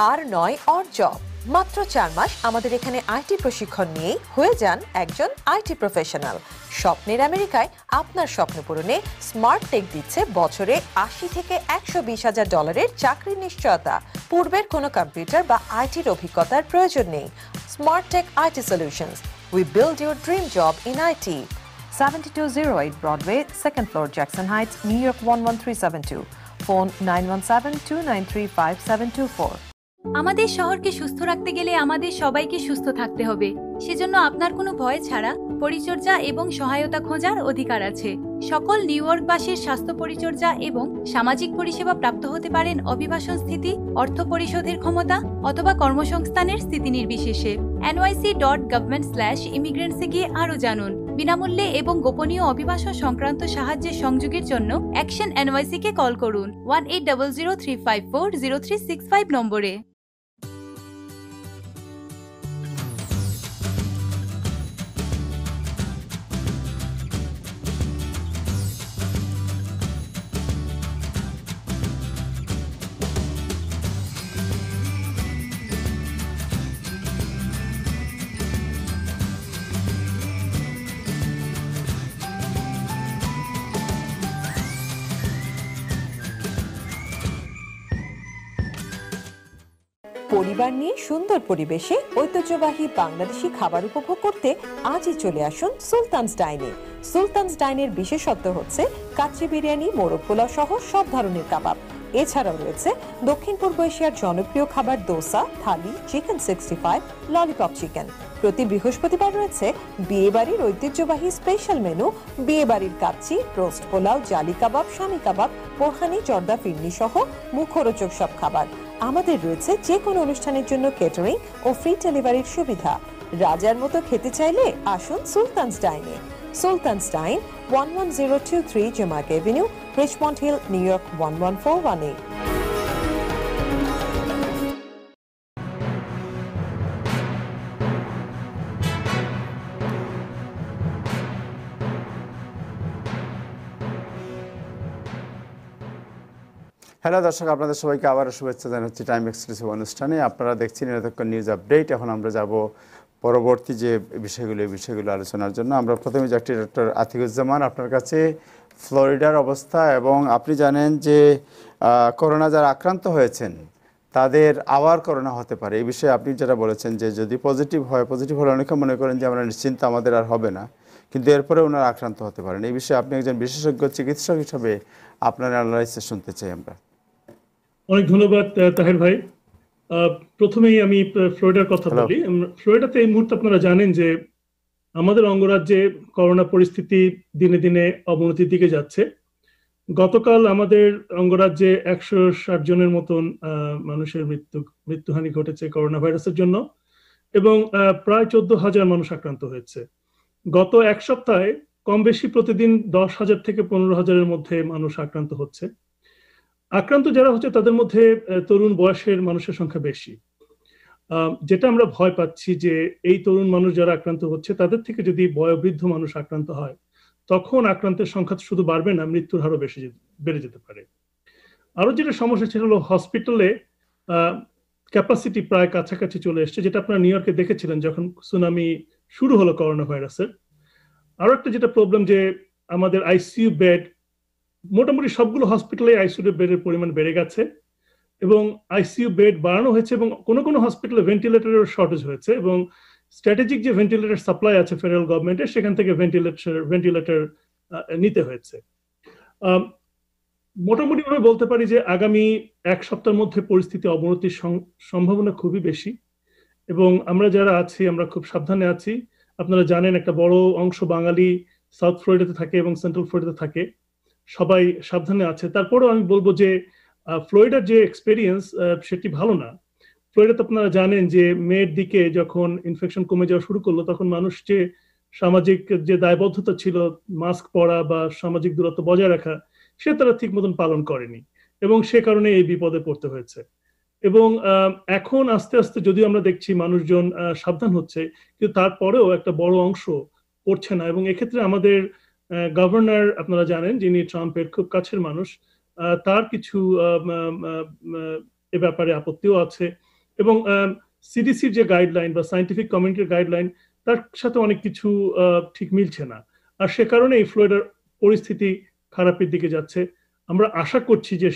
আর নয় অর জব, মাত্র 4 মাস আমাদের এখানে আইটি প্রশিক্ষণ নিয়েই হয়ে যান একজন আইটি প্রফেশনাল। স্বপ্নের আমেরিকায় আপনার স্বপ্ন পূরণে স্মার্ট টেক দিচ্ছে বছরে 80 থেকে 120 হাজার ডলারের চাকরির নিশ্চয়তা। পূর্বের কোনো কম্পিউটার বা আইটির অভিজ্ঞতার প্রয়োজন নেই। Smart tech IT solutions, we build your dream job in IT. 7208 Broadway, 2nd floor, Jackson Heights, New York 11372. Phone 917-293-5724. আমাদের শহরকে সুস্থ রাখতে গেলে আমাদের সবাইকে সুস্থ থাকতে হবে। সেজন্য আপনার কোনো ভয় ছাড়া পরিচর্যা এবং সহায়তা খোঁজার অধিকার আছে। সকল নিউ ইয়র্কবাসীর স্বাস্থ্য পরিচর্যা এবং সামাজিক পরিষেবা প্রাপ্ত হতে পারেন অভিবাসন স্থিতি, অর্থ পরিশোধের ক্ষমতা অথবা কর্মসংস্থানের স্থিতি নির্বিশেষে। nyc.government/immigrants-এ গিয়ে আরও জানুন। বিনামূল্যে এবং গোপনীয় অভিবাসন সংক্রান্ত সাহায্যের সংযোগের জন্য অ্যাকশন NYC-কে কল করুন 1800-354-0365 নম্বরে। পরিবার নিয়ে সুন্দর পরিবেশে ঐতিহ্যবাহী বাংলাদেশি খাবার উপভোগ করতে আজই চলে আসুন সুলতানস ডাইনে। সুলতানস ডাইনের বিশেষত্ব হচ্ছে কাচ্চি বিরিয়ানি, মোরগ পোলাও সহ সব ধরনের কাবাব। এছাড়াও রয়েছে দক্ষিণ পূর্ব এশিয়ার জনপ্রিয় খাবার দোসা, থালি, চিকেন 65, ললিপপ চিকেন। প্রতি বৃহস্পতিবার রয়েছে বিয়েবাড়ির ঐতিহ্যবাহী স্পেশাল মেনু, বিয়েবাড়ির কাচ্চি, রোস্ট পোলাও, জালি কাবাব, শামি কাবাব, পোহানি, জর্দা ফিরনি সহ মুখরোচক সব খাবার। আমাদের রয়েছে যে কোনো অনুষ্ঠানের জন্য কেটারিং ও ফ্রি ডেলিভারির সুবিধা। রাজার মতো খেতে চাইলে আসুন সুলতানস ডাইনে। Sultan's Dine, 11023 Jamaica avenue, Richmond Hill, New York 11418। Hello দর্শক, আপনাদের সবাইকে আবারও শুভেচ্ছা জানাচ্ছি টাইম এক্সক্লুসিভ অনুষ্ঠানে। আপনারা দেখছেন এতক্ষণ নিউজ আপডেট। এখন আমরা যাব পরবর্তী যে বিষয়গুলো আলোচনার জন্য। আমরা প্রথমে যাচ্ছি ডক্টর আতিকুজ্জামান আপনার কাছে। ফ্লোরিডার অবস্থা, এবং আপনি জানেন যে করোনা যারা আক্রান্ত হয়েছেন তাদের আবার করোনা হতে পারে, এই বিষয়ে আপনি যেটা বলেছেন যে যদি পজিটিভ হলে অনেকে মনে করেন যে আমরা নিশ্চিন্ত, আমাদের আর হবে না, কিন্তু এরপরে ওনারা আক্রান্ত হতে পারেন। এই বিষয়ে আপনি একজন বিশেষজ্ঞ চিকিৎসক হিসাবে আপনার অ্যানালাইসিস শুনতে চাই আমরা। অনেক ধন্যবাদ তাহের ভাই। প্রথমেই আমি ফ্লোরিডার কথা বলি। ফ্লোরিডাতে এই মুহূর্তে আপনারা জানেন যে আমাদের অঙ্গরাজ্যে করোনা পরিস্থিতি দিনে দিনে অবনতির দিকে যাচ্ছে। গতকাল আমাদের অঙ্গরাজ্যে 160 জনের মতন মানুষের মৃত্যুহানি ঘটেছে করোনা ভাইরাসের জন্য, এবং প্রায় 14,000 মানুষ আক্রান্ত হয়েছে। গত এক সপ্তাহে কম বেশি প্রতিদিন 10,000 থেকে 15,000-এর মধ্যে মানুষ আক্রান্ত হচ্ছে। আক্রান্ত যারা হচ্ছে তাদের মধ্যে তরুণ বয়সের মানুষের সংখ্যা বেশি। যেটা আমরা ভয় পাচ্ছি যে এই তরুণ মানুষ যারা আক্রান্ত হচ্ছে তাদের থেকে যদি বয়োবৃদ্ধ মানুষ আক্রান্ত হয়, তখন আক্রান্তের সংখ্যা শুধু বাড়বে না, মৃত্যুর হারও বেড়ে যেতে পারে। আরো যেটা সমস্যা সেটা হলো হসপিটালে ক্যাপাসিটি প্রায় কাছাকাছি চলে এসছে, যেটা আপনারা নিউ ইয়র্কে দেখেছিলেন যখন সুনামি শুরু হলো করোনা ভাইরাসের। আরো একটা যেটা প্রবলেম যে আমাদের আইসিইউ বেড, মোটামুটি সবগুলো হসপিটালে আইসিইউ বেডের পরিমাণ বেড়ে গেছে, এবং আইসিইউ বেড বাড়ানো হয়েছে, এবং কোনো হসপিটালে ভেন্টিলেটরের শর্টেজ হয়েছে, এবং স্ট্র্যাটেজিক যে ভেন্টিলেটর সাপ্লাই আছে ফেডারেল গভর্নমেন্টের, সেখান থেকে ভেন্টিলেটর নিতে হয়েছে। মোটামুটি ভাবে বলতে পারি যে আগামী এক সপ্তাহের মধ্যে পরিস্থিতি অবনতির সম্ভাবনা খুবই বেশি, এবং আমরা যারা আছি আমরা খুব সাবধানে আছি। আপনারা জানেন একটা বড় অংশ বাঙালি সাউথ ফ্লোরিডাতে থাকে এবং সেন্ট্রাল ফ্লোরিডাতে থাকে, সবাই সাবধানে আছে। তারপরেও আমি বলবো যে ফ্লোরিডার যে এক্সপেরিয়েন্স সেটি ভালো না। ফ্লোরিডাতে আপনারা জানেন যে মের দিকে যখন ইনফেকশন কমে যাওয়া শুরু করলো, তখন মানুষ যে সামাজিক যে দায়বদ্ধতা ছিল মাস্ক পরা বা সামাজিক দূরত্ব বজায় রাখা, সে তারা ঠিক মতন পালন করেনি এবং সে কারণে এই বিপদে পড়তে হয়েছে। এবং এখন আস্তে আস্তে যদিও আমরা দেখছি মানুষজন সাবধান হচ্ছে, কিন্তু তারপরেও একটা বড় অংশ পড়ছে না। এবং এক্ষেত্রে আমাদের গভর্নর, আপনারা জানেন, যিনি ট্রাম্পের খুব কাছের মানুষ, তার কিছু এ ব্যাপারে আপত্তিও আছে। এবং সিডিসির যে গাইডলাইন বা সায়েন্টিফিক কমিউনিটির গাইডলাইন, তার সাথে অনেক কিছু ঠিক মিলছে না। আর সে কারণে এই ফ্লোরিডার পরিস্থিতি খারাপের দিকে যাচ্ছে। আমরা আশা করছি যে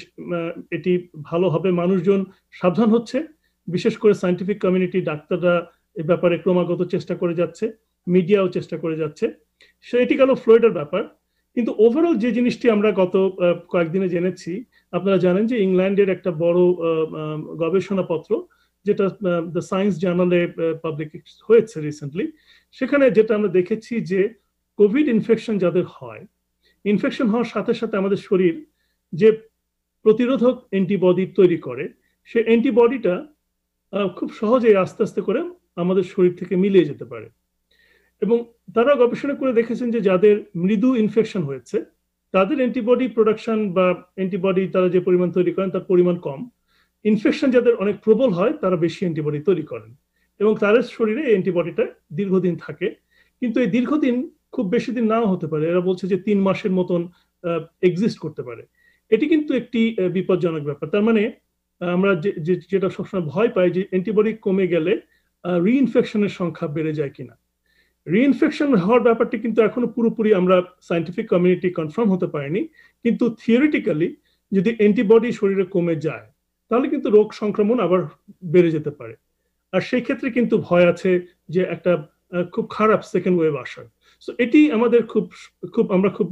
এটি ভালো হবে। মানুষজন সাবধান হচ্ছে, বিশেষ করে সায়েন্টিফিক কমিউনিটি, ডাক্তাররা এ ব্যাপারে ক্রমাগত চেষ্টা করে যাচ্ছে, মিডিয়াও চেষ্টা করে যাচ্ছে। এটি গেল ফ্লোরিডার ব্যাপার। কিন্তু ওভারঅল যে জিনিসটি আমরা গত কয়েকদিনে জেনেছি, আপনারা জানেন যে ইংল্যান্ডের একটা বড় গবেষণাপত্র, যেটা দ্য সায়েন্স জার্নালে পাবলিক হয়েছে রিসেন্টলি, সেখানে যেটা আমরা দেখেছি যে কোভিড ইনফেকশন যাদের হয়, ইনফেকশন হওয়ার সাথে সাথে আমাদের শরীর যে প্রতিরোধক অ্যান্টিবডি তৈরি করে, সে অ্যান্টিবডিটা খুব সহজে আস্তে আস্তে করে আমাদের শরীর থেকে মিলিয়ে যেতে পারে। এবং তারা গবেষণা করে দেখেছেন যে যাদের মৃদু ইনফেকশন হয়েছে, তাদের অ্যান্টিবডি প্রোডাকশন বা অ্যান্টিবডি তারা যে পরিমাণ তৈরি করেন তার পরিমাণ কম। ইনফেকশন যাদের অনেক প্রবল হয়, তারা বেশি অ্যান্টিবডি তৈরি করেন এবং তাদের শরীরে এই অ্যান্টিবডিটা দীর্ঘদিন থাকে। কিন্তু এই দীর্ঘদিন খুব বেশি দিন নাও হতে পারে। এরা বলছে যে 3 মাসের মতন এক্সিস্ট করতে পারে। এটি কিন্তু একটি বিপজ্জনক ব্যাপার। তার মানে আমরা যেটা সবসময় ভয় পাই যে অ্যান্টিবডি কমে গেলে রিইনফেকশনের সংখ্যা বেড়ে যায় কিনা। রিইনফেকশন হওয়ার ব্যাপারটি কিন্তু এখনো পুরোপুরি আমরা সায়েন্টিফিক কমিউনিটি কনফার্ম হতে পারিনি। কিন্তু থিওরিটিক্যালি যদি অ্যান্টিবডি শরীরে কমে যায়, তাহলে কিন্তু রোগ সংক্রমণ আবার বেড়ে যেতে পারে। আর সেই ক্ষেত্রে কিন্তু ভয় আছে যে একটা খুব খারাপ সেকেন্ড ওয়েভ আসার। সো এটি আমাদের আমরা খুব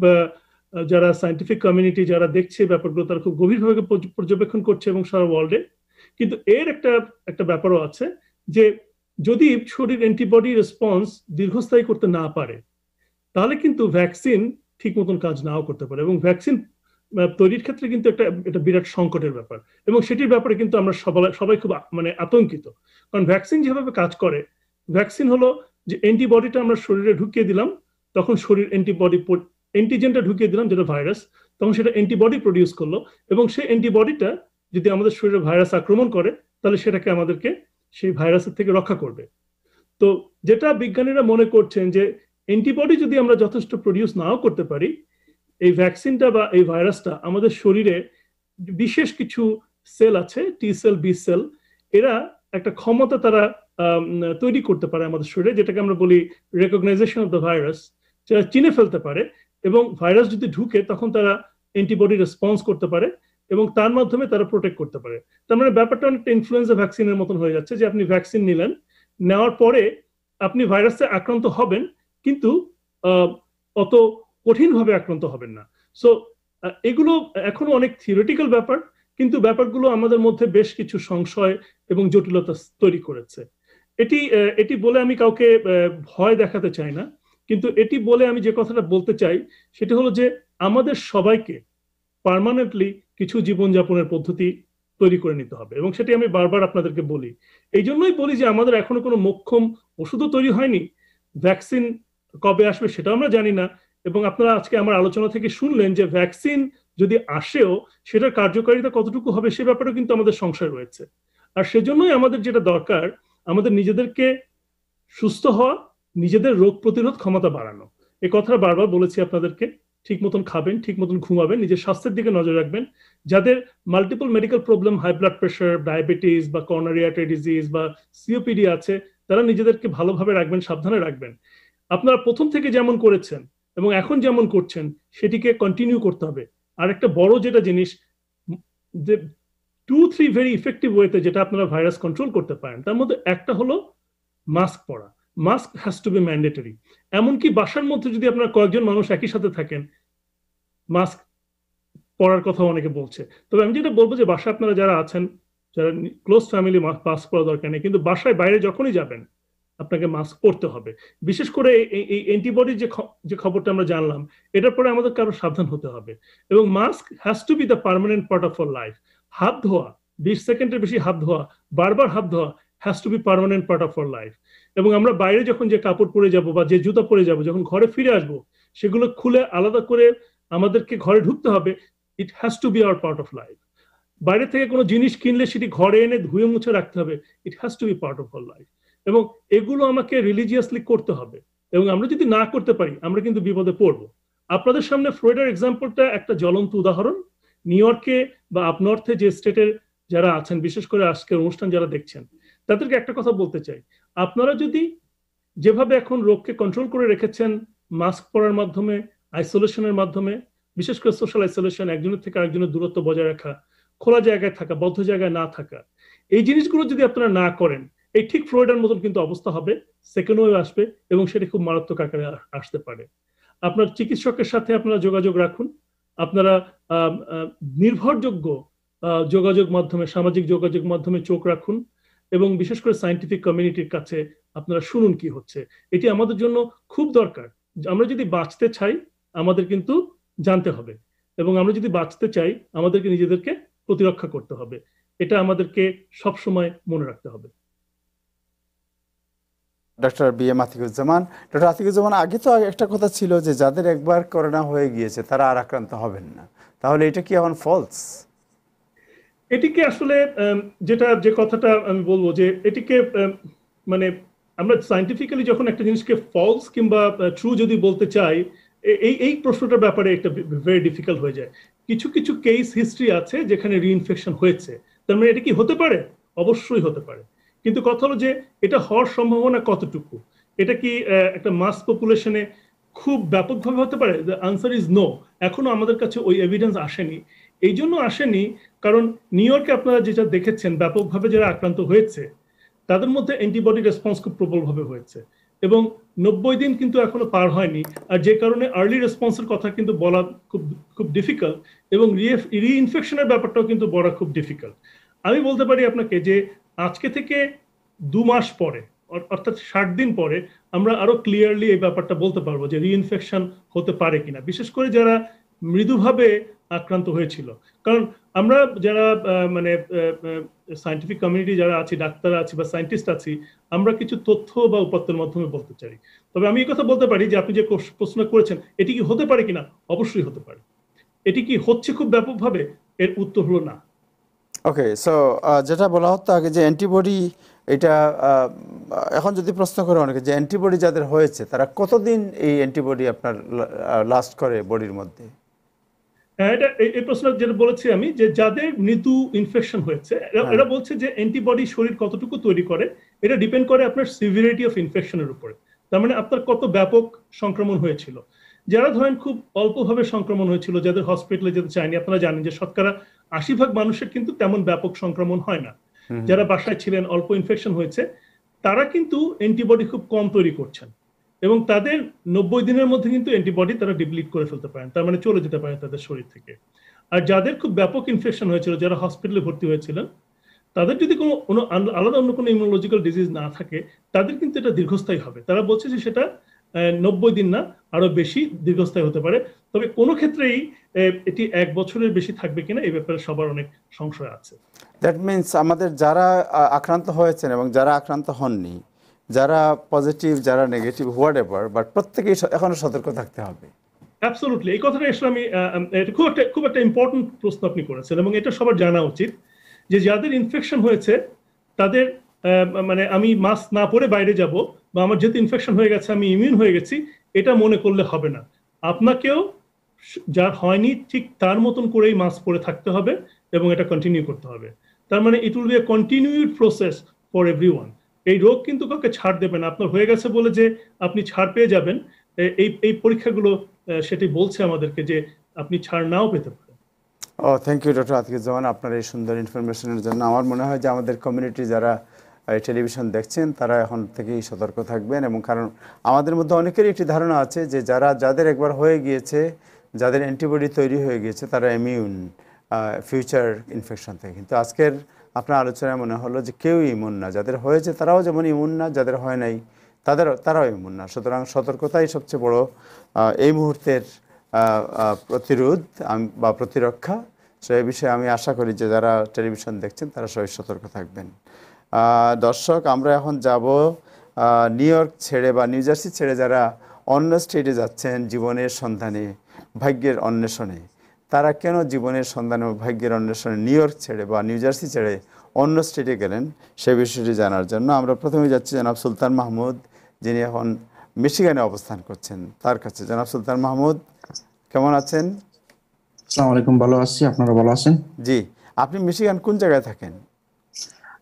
যারা সায়েন্টিফিক কমিউনিটি যারা দেখছে ব্যাপারগুলো, তারা খুব গভীরভাবে পর্যবেক্ষণ করছে এবং সারা ওয়ার্ল্ডে। কিন্তু এর একটা ব্যাপারও আছে যে যদি শরীর অ্যান্টিবডি রেসপন্স দীর্ঘস্থায়ী করতে না পারে, তাহলে কিন্তু ভ্যাকসিন ঠিক মতন কাজ নাও করতে পারে। এবং ভ্যাকসিন তৈরির ক্ষেত্রে কিন্তু একটা বিরাট সংকটের ব্যাপার। এবং সেটির ব্যাপারে কিন্তু আমরা সবাই খুব আতঙ্কিত। কারণ ভ্যাকসিন যেভাবে কাজ করে, ভ্যাকসিন হলো যে অ্যান্টিবডিটা আমরা শরীরে ঢুকিয়ে দিলাম, তখন শরীর অ্যান্টিজেনটা ঢুকিয়ে দিলাম যেটা ভাইরাস, তখন সেটা অ্যান্টিবডি প্রডিউস করলো। এবং সেই অ্যান্টিবডিটা যদি আমাদের শরীরে ভাইরাস আক্রমণ করে, তাহলে সেটাকে আমাদেরকে সেই ভাইরাসের থেকে রক্ষা করবে। তো যেটা বিজ্ঞানীরা মনে করছেন যে অ্যান্টিবডি যদি আমরা যথেষ্ট প্রডিউস নাও করতে পারি, এই ভ্যাকসিনটা বা এই ভাইরাসটা আমাদের শরীরে বিশেষ কিছু সেল আছে, টি সেল, বি সেল, এরা একটা ক্ষমতা তারা তৈরি করতে পারে আমাদের শরীরে, যেটাকে আমরা বলি রেকগনাইজেশন অফ দ্য ভাইরাস। যারা চিনে ফেলতে পারে এবং ভাইরাস যদি ঢুকে, তখন তারা অ্যান্টিবডি রেসপন্স করতে পারে এবং তার মাধ্যমে তারা প্রোটেক্ট করতে পারে। তার মানে ব্যাপারটা অনেকটা ইনফ্লুয়েঞ্জা ভ্যাকসিনের মতন হয়ে যাচ্ছে, যে আপনি ভ্যাকসিন নিলেন, নেওয়ার পরে আপনি ভাইরাসে আক্রান্ত হবেন, কিন্তু অত কঠিনভাবে আক্রান্ত হবেন না। সো এগুলো এখনো অনেক থিওরিটিক্যাল ব্যাপার, কিন্তু ব্যাপারগুলো আমাদের মধ্যে বেশ কিছু সংশয় এবং জটিলতা তৈরি করেছে। এটি বলে আমি কাউকে ভয় দেখাতে চাই না, কিন্তু এটি বলে আমি যে কথাটা বলতে চাই সেটা হলো যে আমাদের সবাইকে পার্মানেন্টলি কিছু জীবনযাপনের পদ্ধতি তৈরি করে নিতে হবে। এবং সেটি আমি বারবার আপনাদেরকে বলি। এই জন্যই বলি যে আমাদের এখনো কোনো মোক্ষম ওষুধও তৈরি হয়নি, ভ্যাকসিন কবে আসবে সেটাও আমরা জানি না। এবং আপনারা আজকে আমার আলোচনা থেকে শুনলেন যে ভ্যাকসিন যদি আসেও সেটার কার্যকারিতা কতটুকু হবে সে ব্যাপারেও কিন্তু আমাদের সংশয় রয়েছে। আর সেজন্যই আমাদের যেটা দরকার, আমাদের নিজেদেরকে সুস্থ হওয়া, নিজেদের রোগ প্রতিরোধ ক্ষমতা বাড়ানো। এই কথাটা বারবার বলেছি আপনাদেরকে। ঠিক মতন খাবেন, ঠিক মতন ঘুমাবেন, নিজের স্বাস্থ্যের দিকে নজর রাখবেন। যাদের multiple medical problem, high blood pressure, diabetes বা করোনারি আর্টারি ডিজিজ বা সিওপিডি আছে, তারা নিজেদেরকে ভালোভাবে রাখবেন, সাবধানে রাখবেন। আপনারা প্রথম থেকে যেমন করেছেন এবং এখন যেমন করছেন সেটিকে কন্টিনিউ করতে হবে। আর একটা বড় যেটা জিনিস, যে 2-3 ভেরি ইফেক্টিভ ওয়েতে যেটা আপনারা ভাইরাস কন্ট্রোল করতে পারেন, তার মধ্যে একটা হলো মাস্ক পরা। Mask has to B mandatory. এমনকি বাসার মধ্যে যদি আপনারা কয়েকজন মানুষ একই সাথে থাকেন, মাস্ক পরার কথা অনেকে বলছে। তবে আমি যেটা বলবো যে বাসায় আপনারা যারা আছেন, যারা ক্লোজ ফ্যামিলি, মাস্ক পরা দরকার নেই, কিন্তু বাসায় বাইরে যখনই যাবেন আপনাকে মাস্ক পরতে হবে। বিশেষ করে এই অ্যান্টিবডির যে খবরটা আমরা জানলাম, এটার পরে আমাদেরকে আরো সাবধান হতে হবে। এবং mask has to B the permanent part of our life. হাত ধোয়া, 20 সেকেন্ডের বেশি হাত ধোয়া, বারবার হাত ধোয়া has to be permanent part of our life. এবং আমরা বাইরে যখন যে কাপড় পরে যাব বা যে জুতা পরে যাব, যখন ঘরে ফিরে আসবো, সেগুলো খুলে আলাদা করে আমাদেরকে ঘরে ঢুকতে হবে। It has to B hour part of life. বাইরে থেকে কোনো জিনিস কিনলে সেটি ঘরে এনে ধুয়ে মুছে রাখতে হবে। It has to be part of our life. এবং এগুলো আমাকে রিলিজিয়াসলি করতে হবে। এবং আমরা যদি না করতে পারি, আমরা কিন্তু বিপদে পড়বো। আপনাদের সামনে ফ্লোরিডার এক্সাম্পলটা একটা জ্বলন্ত উদাহরণ। নিউ ইয়র্কে বা আপ নর্থে যে স্টেটের যারা আছেন, বিশেষ করে আজকের অনুষ্ঠান যারা দেখছেন, তাদেরকে একটা কথা বলতে চাই। আপনারা যদি যেভাবে এখন রোগকে কন্ট্রোল করে রেখেছেন, মাস্ক পরার মাধ্যমে, আইসোলেশনের মাধ্যমে, বিশেষ করে সোশ্যাল আইসোলেশন, একজনের থেকে আরেকজনের দূরত্ব বজায় রাখা, খোলা জায়গায় থাকা, বদ্ধ জায়গায় না থাকা, এই জিনিসগুলো যদি আপনারা না করেন, এই ঠিক ফ্লোরিডার মতন কিন্তু অবস্থা হবে, সেকেন্ড ওয়েভ আসবে এবং সেটা খুব মারাত্মক আকারে আসতে পারে। আপনার চিকিৎসকের সাথে আপনারা যোগাযোগ রাখুন। আপনারা নির্ভরযোগ্য যোগাযোগ মাধ্যমে, সামাজিক যোগাযোগ মাধ্যমে চোখ রাখুন এবং বিশেষ করে সায়েন্টিফিক কমিউনিটির কাছে আপনারা শুনুন কি হচ্ছে। এটি আমাদের জন্য খুব দরকার। আমরা যদি বাঁচতে চাই, আমাদের কিন্তু জানতে হবে, এবং আমরা যদি বাঁচতে চাই, আমাদেরকে নিজেদেরকে প্রতিরক্ষা করতে হবে। এটা আমাদেরকে সবসময় মনে রাখতে হবে। Doctor B M Atiquzzaman. Doctor Atiquzzaman, আগে তো একটা কথা ছিল যে যাদের একবার করোনা হয়ে গিয়েছে তারা আর আক্রান্ত হবেন না, তাহলে এটা কি এখন ফলস? এটিকে আসলে যে কথাটা আমি বলবো যে এটিকে মানে আমরা সায়েন্টিফিক্যালি যখন একটা জিনিসকে ফলস কিংবা ট্রু যদি বলতে চাই, এই প্রশ্নটার ব্যাপারে একটা ভেরি ডিফিকাল্ট হয়ে যায়। কিছু কিছু কেস হিস্ট্রি আছে যেখানে রিইনফেকশন হয়েছে, তার মানে এটা কি হতে পারে? অবশ্যই হতে পারে। কিন্তু কথা হলো যে এটা হওয়ার সম্ভাবনা কতটুকু, এটা কি একটা মাস পপুলেশনে খুব ব্যাপকভাবে হতে পারে? The answer is no. এখনো আমাদের কাছে ওই এভিডেন্স আসেনি। এই জন্য আসেনি কারণ নিউ ইয়র্কে আপনারা যেটা দেখেছেন, ব্যাপকভাবে যারা আক্রান্ত হয়েছে তাদের মধ্যে অ্যান্টিবডি রেসপন্স খুব প্রবলভাবে হয়েছে এবং 90 দিন কিন্তু এখনো পার হয়নি। আর যে কারণে আর্লি রেসপন্সের কথা কিন্তু বলা খুব ডিফিকাল্ট এবং রিইনফেকশনের ব্যাপারটাও কিন্তু বলা খুব ডিফিকাল্ট। আমি বলতে পারি আপনাকে যে আজকে থেকে 2 মাস পরে, অর্থাৎ 60 দিন পরে, আমরা আরো ক্লিয়ারলি এই ব্যাপারটা বলতে পারবো যে রিইনফেকশন হতে পারে কিনা, বিশেষ করে যারা মৃদুভাবে আক্রান্ত হয়েছিল। কারণ আমরা যারা মানে সায়েন্টিফিক কমিউনিটি যারা আছি, ডাক্তার আছি বা সায়েন্টিস্ট আছি, আমরা কিছু তথ্য বা উপাত্তের মাধ্যমে বলতে চাই। তবে আমি এই কথা বলতে পারি যে আপনি যে প্রশ্ন করেছেন, এটি কি হতে পারে কিনা, অবশ্যই হতে পারে। এটি কি হচ্ছে খুব ব্যাপকভাবে, এর উত্তর হলো না। ওকে, সো যেটা বলা হতো আগে যে অ্যান্টিবডি, এটা এখন যদি প্রশ্ন করে অনেকে যে অ্যান্টিবডি যাদের হয়েছে তারা কতদিন এই অ্যান্টিবডি আপনার লাস্ট করে বডির মধ্যে? এটা এই প্রশ্ন যেটা বলেছি আমি, যে যাদের মৃদু ইনফেকশন হয়েছে এরা বলছে যে অ্যান্টিবডি শরীর কতটুকু তৈরি করে, এটা ডিপেন্ড করে আপনার সিভিরিটি অফ ইনফেকশনের উপরে। তার মানে আপনার কত ব্যাপক সংক্রমণ হয়েছিল। যারা ধরেন খুব অল্পভাবে সংক্রমণ হয়েছিল, যাদের হসপিটালে যেতে চায়নি, আপনারা জানেন যে শতকরা 80% মানুষের কিন্তু তেমন ব্যাপক সংক্রমণ হয় না। যারা বাসায় ছিলেন, অল্প ইনফেকশন হয়েছে, তারা কিন্তু অ্যান্টিবডি খুব কম তৈরি করছেন এবং তাদের 90 দিনের মধ্যে কিন্তু অ্যান্টিবডি তারা ডিপ্লিট করে ফেলতে পারেন, তার মানে চলে যেতে পারে তাদের শরীর থেকে। আর যাদের খুব ব্যাপক ইনফেকশন হয়েছিল, যারা হসপিটালে ভর্তি হয়েছিলেন, তাদের যদি কোনো আলাদা অন্য কোনো ইমিউনোলজিক্যাল ডিজিজ না থাকে, তাদের কিন্তু এটা দীর্ঘস্থায়ী হবে। তারা বলছে যে সেটা 90 দিন না, আরো বেশি দীর্ঘস্থায়ী হতে পারে। তবে কোনো ক্ষেত্রেই এটি 1 বছরের বেশি থাকবে কিনা এই ব্যাপারে সবার অনেক সংশয় আছে। দ্যাট মিনস আমাদের যারা আক্রান্ত হয়েছেন এবং যারা আক্রান্ত হননি, যারা পজিটিভ, যারা নেগেটিভ, হোয়াট এভার, বাট প্রত্যেকেই এখনো সতর্ক থাকতে হবে। অ্যাবসলিউটলি, এই কথাটা আসলে আমি এটা খুব একটা ইম্পর্টেন্ট প্রশ্ন আপনি করেছেন এবং এটা সবার জানা উচিত যে যাদের ইনফেকশন হয়েছে তাদের মানে আমি মাস্ক না পরে বাইরে যাব বা আমার যেহেতু ইনফেকশন হয়ে গেছে আমি ইমিউন হয়ে গেছি, এটা মনে করলে হবে না। আপনাকেও যার হয়নি ঠিক তার মতন করেই মাস্ক পরে থাকতে হবে এবং এটা কন্টিনিউ করতে হবে। তার মানে it will B A continued process for everyone. এই রোগ কিন্তু কাউকে ছাড় দেবে না। আপনার হয়ে গেছে বলে যে আপনি ছাড় পেয়ে যাবেন, এই পরীক্ষাগুলো সেটি বলছে আমাদেরকে যে আপনি ছাড় নাও পেতে পারেন। থ্যাংক ইউ ডক্টর আতিকুজ্জামান আপনার এই সুন্দর ইনফরমেশনের জন্য। আমার মনে হয় যে আমাদের কমিউনিটি যারা টেলিভিশন দেখছেন তারা এখন থেকেই সতর্ক থাকবেন, এবং কারণ আমাদের মধ্যে অনেকেরই একটি ধারণা আছে যে যাদের একবার হয়ে গিয়েছে, যাদের অ্যান্টিবডি তৈরি হয়ে গিয়েছে, তারা ইমিউন ফিউচার ইনফেকশন থেকে। কিন্তু আজকের আপনার আলোচনায় মনে হলো যে কেউই ইমিউন না। যাদের হয়েছে তারাও যেমন ইমিউন না, যাদের হয় নাই তারাও ইমিউন না। সুতরাং সতর্কতাই সবচেয়ে বড় এই মুহূর্তের প্রতিরোধ বা প্রতিরক্ষা। সো এই বিষয়ে আমি আশা করি যে যারা টেলিভিশন দেখছেন তারা সবাই সতর্ক থাকবেন। দর্শক, আমরা এখন যাব নিউ ইয়র্ক ছেড়ে বা নিউ জার্সি ছেড়ে যারা অন্য স্টেটে যাচ্ছেন জীবনের সন্ধানে, ভাগ্যের অন্বেষণে, তারা কেন জীবনের সন্ধানে ও ভাগ্যের অন্বেষণে নিউ ইয়র্ক ছেড়ে বা নিউ জার্সি ছেড়ে অন্য স্টেটে গেলেন, সে বিষয়টি জানার জন্য আমরা প্রথমে যাচ্ছি জনাব সুলতান মাহমুদ, যিনি এখন মিশিগানে অবস্থান করছেন, তার কাছে। জনাব সুলতান মাহমুদ, কেমন আছেন? আসসালামু আলাইকুম, ভালো আছি, আপনারা ভালো আছেন? জি, আপনি মিশিগান কোন জায়গায় থাকেন?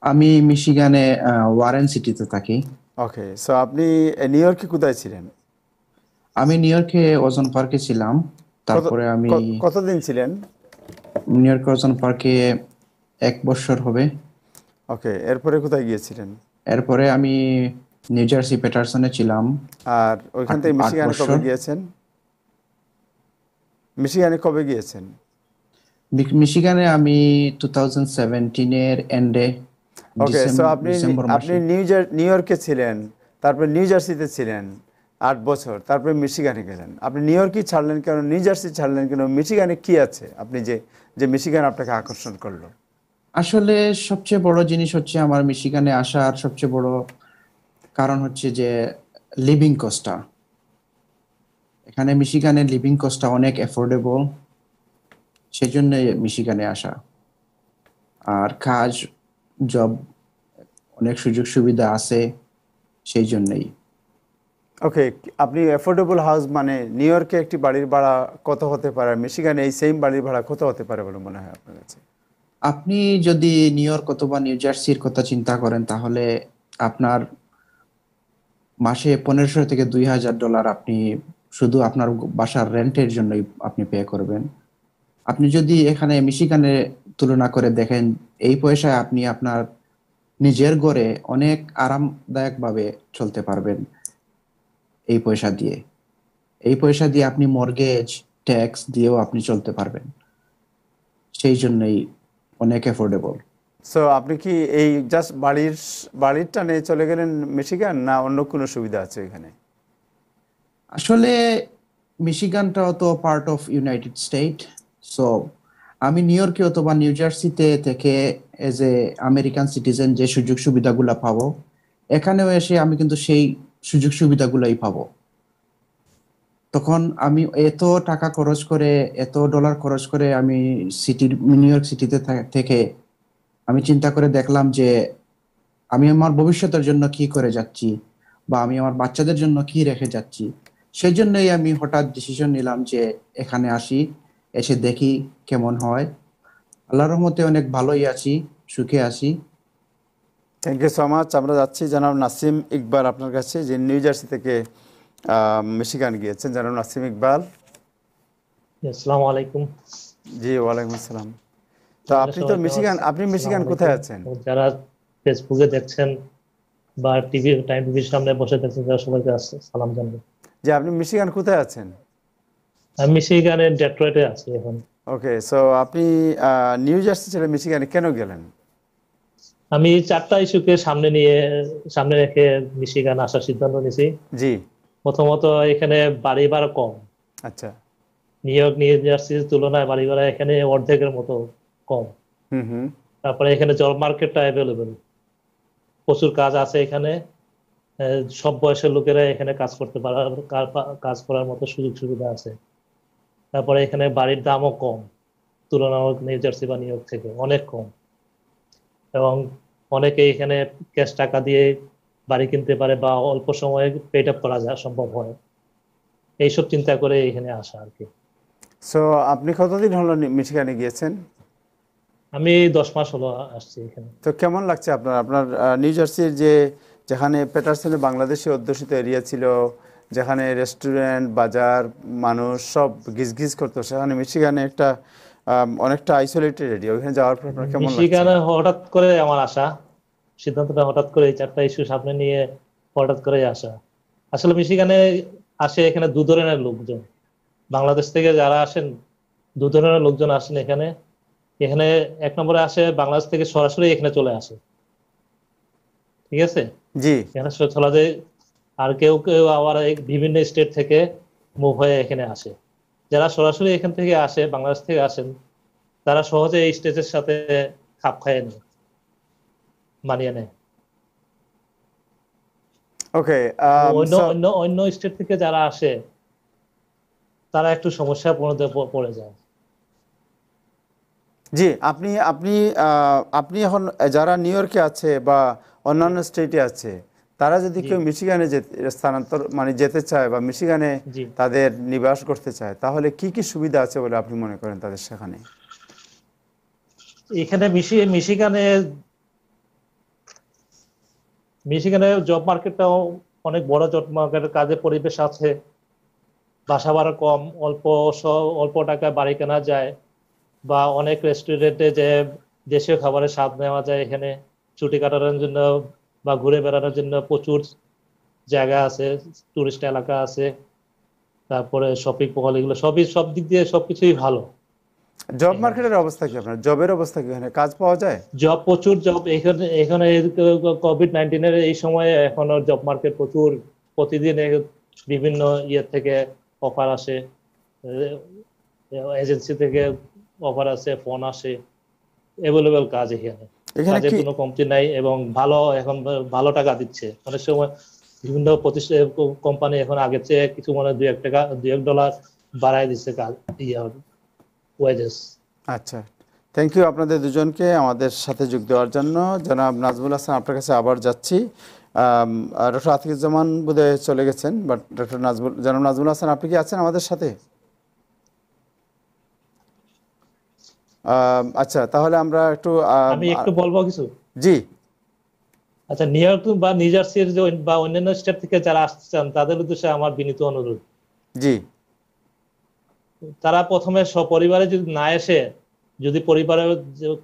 আমি মিশিগানে ওয়ারেন সিটিতে থাকি। ওকে, সো আপনি নিউ ইয়র্কে কোথায় ছিলেন? আমি নিউ ইয়র্কে ওজন পার্কে ছিলাম, তারপরে আমি কতদিন ছিলেন? নিউ ইয়র্ক ওজন পার্কে 1 বছর হবে। ওকে, এরপরে কোথায় গিয়েছিলেন? এরপরে আমি নিউ জার্সি প্যাটারসনে ছিলাম। আর ওইখান থেকে 8 মিশিগানে কবে বছর। গিয়েছেন? মিশিগানে কবে গিয়েছেন? মিশিগানে আমি 2017 এর এন্ডে, ওকে, সো আপনি ডিসেম্বর আপনি মাসে। নিউ ইয়র্কে ছিলেন, তারপরে নিউ জার্সিতে ছিলেন 8 বছর, তারপরে মিশিগানে গেলেন। আপনি নিউ ইয়র্কই ছাড়লেন কেন, নিউ জার্সি ছাড়লেন কেন? মিশিগানে কি আছে আপনি যে মিশিগান আপনাকে আকর্ষণ করলো? আসলে সবচেয়ে বড় জিনিস হচ্ছে আমার মিশিগানে আসার সবচেয়ে বড় কারণ হচ্ছে যে লিভিং কস্টটা। এখানে মিশিগানের লিভিং কস্টটা অনেক অ্যাফোর্ডেবল, সেজন্য মিশিগানে আসা। আর কাজ, জব, অনেক সুযোগ সুবিধা আছে, সেই জন্যই। ওকে, আপনি অ্যাফোর্ডেবল হাউস মানে নিউ ইয়র্কে একটি বাড়ির ভাড়া কত হতে পারে, মিশিগানে এই সেম বাড়ির ভাড়া কত হতে পারে বলে মনে হয় আপনার কাছে? আপনি যদি নিউ ইয়র্ক অথবা নিউ জার্সির কথা চিন্তা করেন, তাহলে আপনার মাসে $1500 থেকে $2000 আপনি শুধু আপনার বাসার রেন্টের জন্যই আপনি পে করবেন। আপনি যদি এখানে মিশিগানে তুলনা করে দেখেন, এই পয়সায় আপনি আপনার নিজের ঘরে অনেক আরামদায়কভাবে চলতে পারবেন। এই পয়সা দিয়ে আপনি মর্গেজ, ট্যাক্স দিয়েও আপনি চলতে পারবেন, সেই জন্যই অনেক অ্যাফোর্ডেবল। সো আপনি কি এই জাস্ট বাড়ির টানে চলে গেলেন মিশিগান, না অন্য কোনো সুবিধা আছে এখানে? আসলে মিশিগানটাও তো part of United state. So আমি নিউ ইয়র্কে অথবা নিউ জার্সিতে থেকে এজ এ আমেরিকান সিটিজেন যে সুযোগ সুবিধাগুলো পাবো, এখানেও এসে আমি কিন্তু সেই সুযোগ সুবিধাগুলোই পাবো। তখন আমি এত টাকা খরচ করে, এত ডলার খরচ করে আমি নিউ ইয়র্ক সিটিতে থেকে আমি চিন্তা করে দেখলাম যে আমি আমার ভবিষ্যতের জন্য কি করে যাচ্ছি, বা আমি আমার বাচ্চাদের জন্য কি রেখে যাচ্ছি। সেই জন্যই আমি হঠাৎ ডিসিশন নিলাম যে এখানে আসি, এসে দেখি কেমন হয়। আল্লাহর রহমতে অনেক ভালোই আছি, সুখে আছি। Thank you so much. আমরা যাচ্ছি জনাব নাসিম ইকবাল আপনার কাছে, যে নিউ জার্সি থেকে মিশিগান গিয়েছেন। জনাব নাসিম ইকবাল। আসসালামু আলাইকুম। জি, ওয়ালাইকুম আসসালাম। তো আপনি তো মিশিগান কোথায় আছেন? যারা ফেসবুকে দেখছেন বা টিভির সামনে বসে দেখছেন, যারা সবাইকে সালাম জানাই। যে আপনি মিশিগান কোথায় আছেন? আমি মিশিগানের ডেট্রয়েটে আছি এখন। ওকে, সো আপনি নিউ জার্সি ছেড়ে মিশিগানে কেন গেলেন? আমি 4টা ইস্যুকে সামনে রেখে মিশিগান আসার সিদ্ধান্ত নিয়েছি। জি। প্রথমত, এখানে বাড়ি ভাড়া কম। আচ্ছা। নিউ জার্সির তুলনায় বাড়ি ভাড়া এখানে অর্ধেকের মতো কম। তারপরে এখানে জব মার্কেটটা অ্যাভেলেবেল, প্রচুর কাজ আছে এখানে। সব বয়সের লোকেরা এখানে কাজ করার মতো সুযোগ সুবিধা আছে। তারপরে এখানে বাড়ির দামও কম তুলনামূলক নিউ জার্সি বা নিউ ইয়র্ক থেকে অনেক কম, এবং অনেকে এখানে ক্যাশ টাকা দিয়ে বাড়ি কিনতে পারে বা অল্প সময়ে পেড আপ করা সম্ভব হয়। এইসব চিন্তা করে এখানে আসা আর কি। সো আপনি কতদিন হলো মিশিগানে গিয়েছেন? আমি 10 মাস হলো আসছি এখানে। তো কেমন লাগছে আপনার নিউ জার্সির যেখানে পেটারসনে বাংলাদেশি অধ্যুষিত এরিয়া ছিল, যেখানে রেস্টুরেন্ট, বাজার, মানুষ সব গিজগিজ করতো, সেখানে মিশিগানে অনেকটা আইসোলেটেড এরিয়া, ওইখানে যাওয়ার পর আপনার কেমন লাগছে? মিশিগানে হঠাৎ করে আমার আসা, সিদ্ধান্তটা হঠাৎ করে 4টা ইস্যু সামনে নিয়ে হঠাৎ করে আসা। আসলে মিশিগানে আসে এখানে 2 ধরনের লোকজন। বাংলাদেশ থেকে যারা আসেন 2 ধরনের লোকজন আসেন এখানে। 1 নম্বরে আসে বাংলাদেশ থেকে সরাসরি এখানে চলে আসে, ঠিক আছে? জি। এখানে চলে যায়। আর কেউ কেউ আবার বিভিন্ন স্টেট থেকে মুভ হয়ে এখানে আসে। যারা সরাসরি এখান থেকে আসে, বাংলাদেশ থেকে আসেন, তারা সহজে এই স্টেটের সাথে খাপ খাইয়ে নেয়, মানিয়ে নেয়। ওকে, অন্য স্টেট থেকে যারা আসে তারা একটু সমস্যায় পড়ে যায়। জি, আপনি আপনি আপনি এখন যারা নিউ ইয়র্কে আছে বা অন্যান্য স্টেটে আছে, তারা যদি কেউ মিশিগানে স্থানান্তর মানে যেতে চায় বা মিশিগানে তাদের নিবাস করতে চায়, তাহলে কি কি সুবিধা আছে বলে আপনি মনে করেন তাদের সেখানে? এখানে মিশিগানে জব মার্কেটটাও অনেক বড় জব মার্কেটের, কাজের পরিবেশ আছে, বাসা ভাড়া কম, অল্প টাকায় বাড়ি কেনা যায়, বা অনেক রেস্টুরেন্টে যে দেশীয় খাবারের স্বাদ নেওয়া যায়। এখানে ছুটি কাটানোর জন্য বা ঘুরে বেড়ানোর জন্য প্রচুর জায়গা আছে, টুরিস্ট এলাকা আছে, তারপরে শপিং মল, এগুলো সব দিক দিয়ে সবকিছুই ভালো। জব মার্কেটের অবস্থা কি, আপনার জবের অবস্থা কি, এখানে কাজ পাওয়া যায়? প্রচুর জব এখানে কোভিড-19 এর এই সময়ে এখনো জব মার্কেট প্রচুর, প্রতিদিন বিভিন্ন ইয়ে থেকে অফার আসে, এজেন্সি থেকে অফার আসে, ফোন আসে, অ্যাভেলেবল কাজ এখানে, কাজের কোনো কমতি নাই এবং এখন ভালো টাকা দিচ্ছে। অনেক সময় বিভিন্ন প্রতিষ্ঠান কোম্পানি এখন আগের চেয়ে কিছু $2 বাড়ায় দিচ্ছে কাজ ওয়েজেস। আচ্ছা, থ্যাংক ইউ আপনাদের দুজনকে আমাদের সাথে যোগ দেওয়ার জন্য। জনাব নাজমুল হাসান, আপনার কাছে আবার যাচ্ছি। ডক্টর আতিকুজ্জামান বোধহয় চলে গেছেন, বাট জনাব নাজমুল হাসান, আপনি কি আছেন আমাদের সাথে? আচ্ছা, তাহলে আমরা আমি একটু বলবো কিছু। জি, আচ্ছা, নিউ ইয়র্ক বা নিউ জার্সির বা অন্যান্য স্টেট থেকে যারা আসতে চান তাদের উদ্দেশ্যে আমার বিনীত অনুরোধ, জি, তারা প্রথমে সপরিবারে যদি না এসে, যদি পরিবারের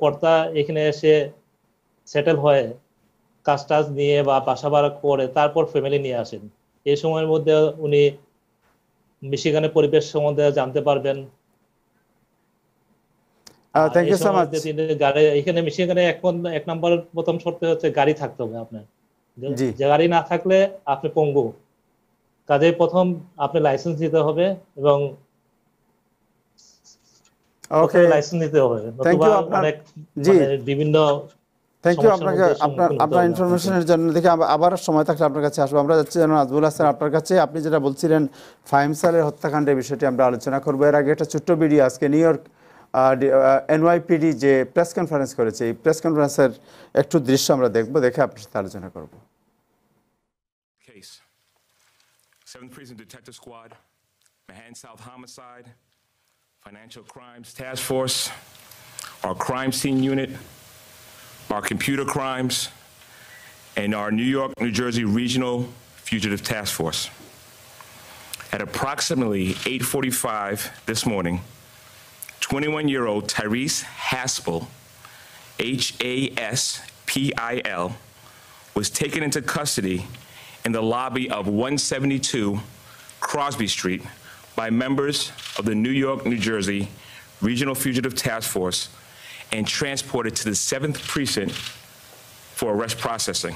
কর্তা এখানে এসে সেটেল হয়, কাজ টাজ নিয়ে বা বাসা ভাড়া করে, তারপর ফ্যামিলি নিয়ে আসেন। এই সময়ের মধ্যে উনি মিশিগানের পরিবেশ সম্বন্ধে জানতে পারবেন। Thank you so much. এখানে মিশিগানে এক নম্বরের প্রথম শর্ত হচ্ছে গাড়ি থাকতে হবে আপনার। যে গাড়ি না থাকলে আপনি পঙ্গু। কাজে প্রথম আপনি লাইসেন্স দিতে হবে এবং লাইসেন্স দিতে হবে, বিভিন্ন। থ্যাংক ইউ আপনাকে আপনার ইনফরমেশনের জন্য। দেখি আবার সময় থাকলে আপনার কাছে আসবো। আমরা যাচ্ছি জনাব নাজমুল হাসান আপনার কাছে। আপনি যেটা বলছিলেন ফাহিম সালের হত্যাকাণ্ডের বিষয়টি আমরা আলোচনা করবো। এর আগে একটা ছোট্ট ভিডিও, আজকে নিউ ইয়র্ক NYPD যে প্রেস কনফারেন্স করেছে, এই প্রেস কনফারেন্সের একটু দৃশ্য আমরা দেখবো, দেখে আপনার সাথে আলোচনা করবো। 7th Precinct Detective Squad, Manhattan South Homicide, Financial Crimes Task Force, our crime scene unit, our computer crimes, and our New York, New Jersey Regional Fugitive Task Force. At approximately 8:45 this morning, 21-year-old Tyrese Haspel, Haspil, was taken into custody in the lobby of 172 Crosby Street by members of the New York, New Jersey Regional Fugitive Task Force and transported to the 7th Precinct for arrest processing.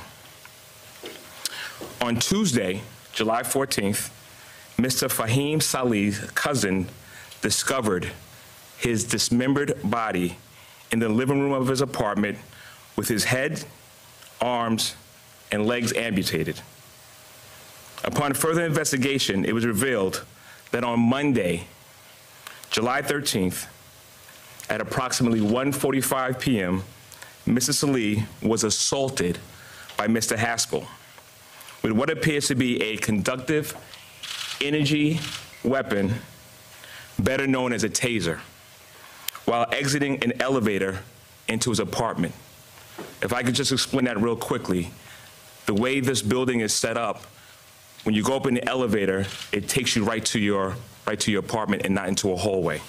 On Tuesday, July 14th, Mr. Fahim Salih's cousin discovered his dismembered body in the living room of his apartment with his head, arms, and legs amputated. Upon further investigation, it was revealed that on Monday, July 13th, at approximately 1:45 p.m., Mr. Salih was assaulted by Mr. Haspel with what appears to be a conductive energy weapon, better known as a taser, while exiting an elevator into his apartment. If I could just explain that real quickly, the way this building is set up, when you go up in the elevator, it takes you right to your apartment and not into a hallway.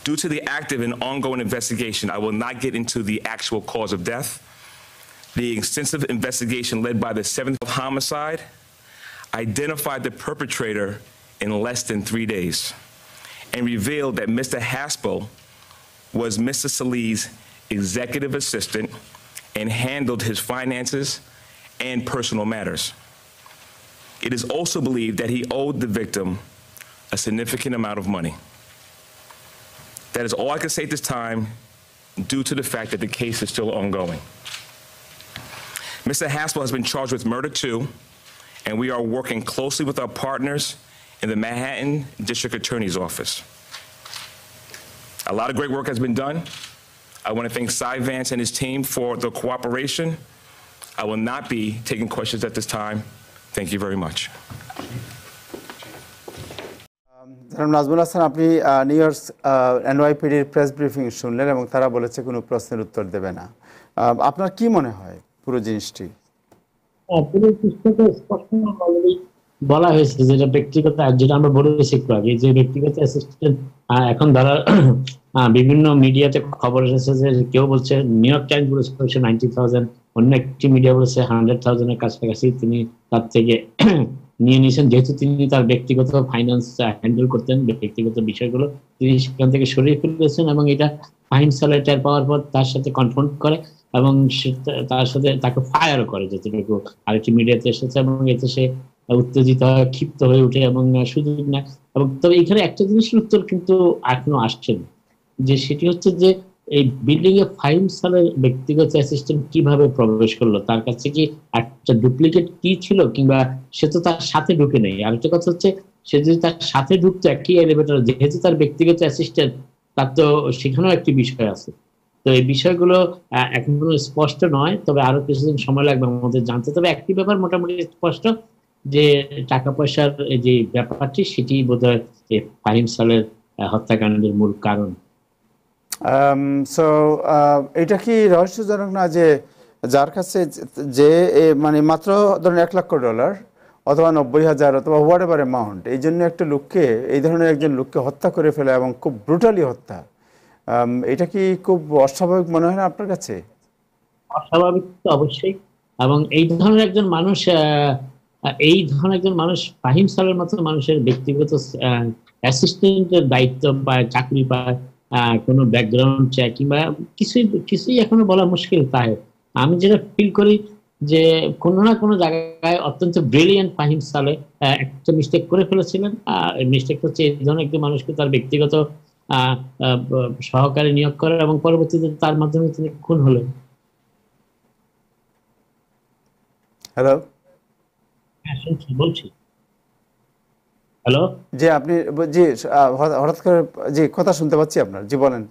Due to the active and ongoing investigation, I will not get into the actual cause of death. The extensive investigation led by the 7th Homicide identified the perpetrator in less than 3 days and revealed that Mr. Haspel was Mr. Salih's executive assistant and handled his finances and personal matters. It is also believed that he owed the victim a significant amount of money. That is all I can say at this time due to the fact that the case is still ongoing. Mr. Haspel has been charged with murder too, and we are working closely with our partners in the Manhattan District Attorney's Office. A lot of great work has been done. I want to thank Cy Vance and his team for the cooperation. I will not be taking questions at this time. Thank you very much. Nazmul Hasan, আপনি new York এনওয়াইপিডির press briefing শুনলেন এবং তারা বলেছে কোনো প্রশ্নের উত্তর দেবে না। আপনার কি মনে হয় পুরো জিনিসটি? পুরো পুস্তকে স্পষ্ট বলা হয়েছে যেটা ব্যক্তিগত, যেটা আমরা বলেছি একটু আগে, যে ব্যক্তিগত অ্যাসিস্ট্যান্ট এখন ধরা বিভিন্ন মিডিয়াতে খবর এসেছে যে কেউ বলছে, নিউ ইয়র্ক টাইমস বলেছে 90,000, অন্য একটি মিডিয়া বলেছে 100,000-এর কাছাকাছি তিনি তার থেকে নিয়ে নিয়েছেন, যেহেতু তিনি তার ব্যক্তিগত ফাইন্যান্স হ্যান্ডেল করতেন, ব্যক্তিগত বিষয়গুলো তিনি সেখান থেকে সরিয়ে ফেলেছেন। এবং এটা ফাহিম সালেহ টের পাওয়ার পর তার সাথে কনফ্রন্ট করে এবং তার সাথে তাকে ফায়ারও করে, যতটুকু আরেকটি মিডিয়াতে এসেছে। এবং এতে সে উত্তেজিত হয়, ক্ষিপ্ত হয়ে উঠে এবং সুযোগ নেয়। এবং তবে এখানে একটা জিনিসের উত্তর কিন্তু এখনো আসছে না, যে সেটি হচ্ছে যে এই বিল্ডিং এ ফাহিম সালের ব্যক্তিগত অ্যাসিস্ট্যান্ট কিভাবে প্রবেশ করলো, তার কাছে কি একটা ডুপ্লিকেট কি ছিল, কিংবা সে তো তার সাথে ঢুকে নেই। আরেকটা কথা হচ্ছে, সে যদি তার সাথে ঢুকতো একই এলিভেটর, যেহেতু তার ব্যক্তিগত অ্যাসিস্ট্যান্ট, তার তো সেখানেও একটি বিষয় আছে। তো এই বিষয়গুলো এখনো স্পষ্ট নয়, তবে আরো কিছুদিন সময় লাগবে আমাদের জানতে। তবে একটি ব্যাপার মোটামুটি স্পষ্ট, যে টাকা পয়সার যে ব্যাপারটি, সেটি বোধহয় ফাহিম সালের হত্যাকাণ্ডের মূল কারণ। সো এটা কি রহস্যজনক না যে যার কাছে যে মানে মাত্র ধরুন $1,00,000 অথবা 90,000 অথবা হোয়াট এভার অ্যামাউন্ট, এই জন্য একটা লোককে, এই ধরনের একজন লোককে হত্যা করে ফেলা এবং খুব ব্রুটালি হত্যা, এটা কি খুব অস্বাভাবিক মনে হয় না আপনার কাছে? অস্বাভাবিক তো অবশ্যই। এবং এই ধরনের একজন মানুষ ফাহিম সালের মতো মানুষের ব্যক্তিগত অ্যাসিস্ট্যান্টের দায়িত্ব পায়, চাকরি পায়, কোনো ব্যাকগ্রাউন্ড চেক কিংবা কিছুই এখনো বলা মুশকিল। তাই আমি যেটা ফিল করি যে কোনো না কোনো জায়গায় অত্যন্ত ব্রিলিয়েন্ট ফাহিম সালেহ একটা মিস্টেক করে ফেলেছিলেন। মিস্টেক হচ্ছে এই ধরনের একটি মানুষকে তার ব্যক্তিগত সহকারী নিয়োগ করে এবং পরবর্তীতে তার মাধ্যমে তিনি খুন হলেন। হ্যালো, হ্যাঁ শুনছি, বলছি। হ্যালো, জি আপনি, জি হঠাৎ করে জি কথা শুনতে পাচ্ছি আপনার, জি বলেন।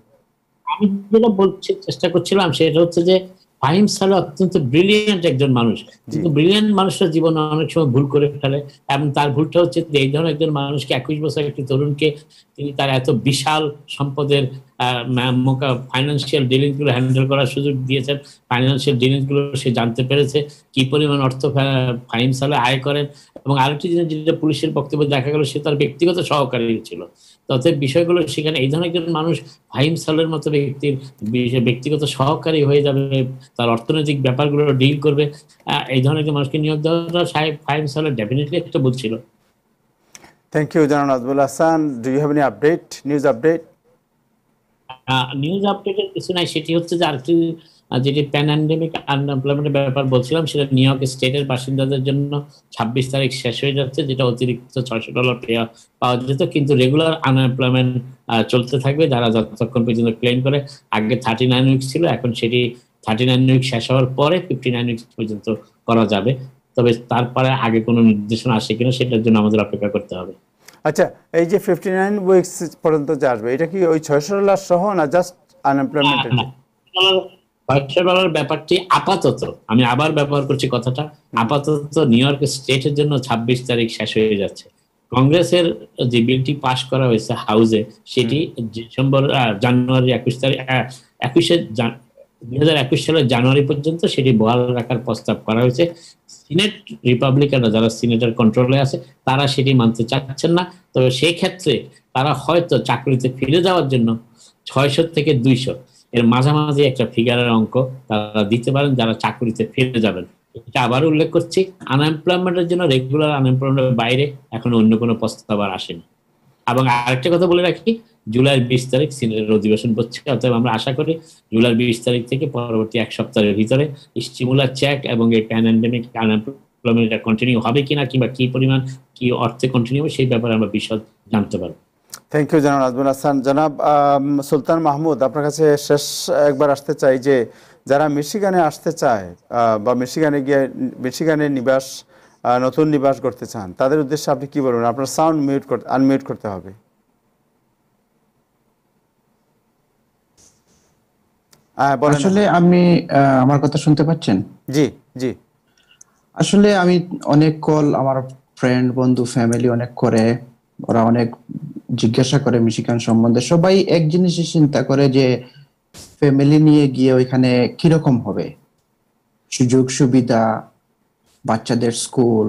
আমি যেটা বলছি চেষ্টা করছিলাম সেটা হচ্ছে যে ফাহিম সালেহ অত্যন্ত ব্রিলিয়েন্ট একজন মানুষ, কিন্তু ব্রিলিয়েন্ট মানুষের জীবনে অনেক সময় ভুল করে ফেলে। এবং তার ভুলটা হচ্ছে যে এই ধরনের একজন মানুষকে, 21 বছর একটি তরুণকে, তিনি তার এত বিশাল সম্পদের ফাইন্যান্সিয়াল ডিলিংস গুলো হ্যান্ডেল করার সুযোগ দিয়েছেন। ফাইন্যান্সিয়াল ডিলিংস গুলো সে জানতে পেরেছে কি পরিমাণ অর্থ ফাহিম সালেহ আয় করেন। এবং আরেকটি জিনিস যেটা পুলিশের বক্তব্য দেখা গেল, সে তার ব্যক্তিগত সহকারী ছিল। তবে বিষয়গুলো সেখানে এই ধরনের একজন মানুষ ফাহিম সালেহের মতো ব্যক্তির ব্যক্তিগত সহকারী হয়ে যাবে, তার অর্থনৈতিক ব্যাপারগুলো ডিল করবে, এই ধরনের একজন মানুষকে নিয়োগ দেওয়াটা ফাহিম সালেহ ডেফিনেটলি একটা ভুল ছিল। থ্যাংক ইউ জনাব Nazmul Hasan. Do you have any update, news update? News আপডেটের কিছু নাই, সেটি হচ্ছে যে আরেকটি যেটি প্যান্ডেমিক আনএমপ্লয়মেন্টের ব্যাপার বলছিলাম, সেটা নিউ ইয়র্ক স্টেটের বাসিন্দাদের জন্য 26 তারিখ শেষ হয়ে যাচ্ছে, যেটা অতিরিক্ত $600 পাওয়া যেত। কিন্তু রেগুলার আনএমপ্লয়মেন্ট চলতে থাকবে, যারা যতক্ষণ পর্যন্ত ক্লেম করে। আগে 39 উইকস ছিল, এখন সেটি 39 উইক শেষ হওয়ার পরে 59 উইকস পর্যন্ত করা যাবে। তবে তারপরে আগে কোনো নির্দেশনা আসে কিনা সেটার জন্য আমাদের অপেক্ষা করতে হবে। আচ্ছা, এই যে 59 উইকস পর্যন্ত যে আসবে, এটা কি ওই $600 সহ না জাস্ট আনএমপ্লয়মেন্টের? $600 ব্যাপারটি আপাতত, আমি আবার ব্যবহার করছি কথাটা, আপাতত নিউ ইয়র্ক স্টেটের জন্য 26 তারিখ শেষ হয়ে যাচ্ছে। কংগ্রেসের যে বিলটি পাশ করা হয়েছে হাউসে, সেটি জানুয়ারি 2021 সালের জানুয়ারি পর্যন্ত সেটি বহাল রাখার প্রস্তাব করা হয়েছে। সিনেট রিপাবলিকানরা, যারা সিনেটের কন্ট্রোলে আছে, তারা সেটি মানতে চাচ্ছেন না। তবে সেই ক্ষেত্রে তারা হয়তো চাকরিতে ফিরে যাওয়ার জন্য 600 থেকে 200 এর মাঝামাঝি একটা ফিগারের অঙ্ক তারা দিতে পারেন, যারা চাকরিতে ফিরে যাবেন। এটা আবার উল্লেখ করছি, আনএমপ্লয়মেন্টের জন্য রেগুলার আনএমপ্লয়মেন্টের বাইরে এখন অন্য কোনো প্রস্তাব আর আসেনি। এবং আরেকটা কথা বলে রাখি, জুলাই 20 তারিখ সিনেটের অধিবেশন করছে, অতএব আমরা আশা করি জুলাই 20 তারিখ থেকে পরবর্তী এক সপ্তাহের ভিতরে স্টিমুলার চেক এবং এই প্যান্ডেমিক আনএমপ্লয়মেন্ট কন্টিনিউ হবে কিনা, কিংবা কি পরিমাণ কি অর্থে কন্টিনিউ হবে, সেই ব্যাপারে আমরা বিশদ জানতে পারবো। থ্যাংক ইউ জনাব নাজমুল হাসান। জনাব সুলতান মাহমুদ, আপনার কাছে শেষ একবার আসতে চাই যে যারা মিশিগানে আসতে চায় বা মিশিগানে গিয়ে মিশিগানে নতুন নিবাস করতে চান, তাদের উদ্দেশ্যে আপনি কি বলবেন? আপনার সাউন্ড আনমিউট করতে হবে। আসলে আমি আমার কথা শুনতে পাচ্ছেন? জি জি। আসলে আমি অনেক কল আমার ফ্রেন্ড বন্ধু ফ্যামিলি অনেক করে, ওরা অনেক জিজ্ঞাসা করে মিশিগান সম্বন্ধে। সবাই এক জিনিসই চিন্তা করে যে ফ্যামিলি নিয়ে গিয়ে ওইখানে কিরকম হবে, সুযোগ সুবিধা, বাচ্চাদের স্কুল।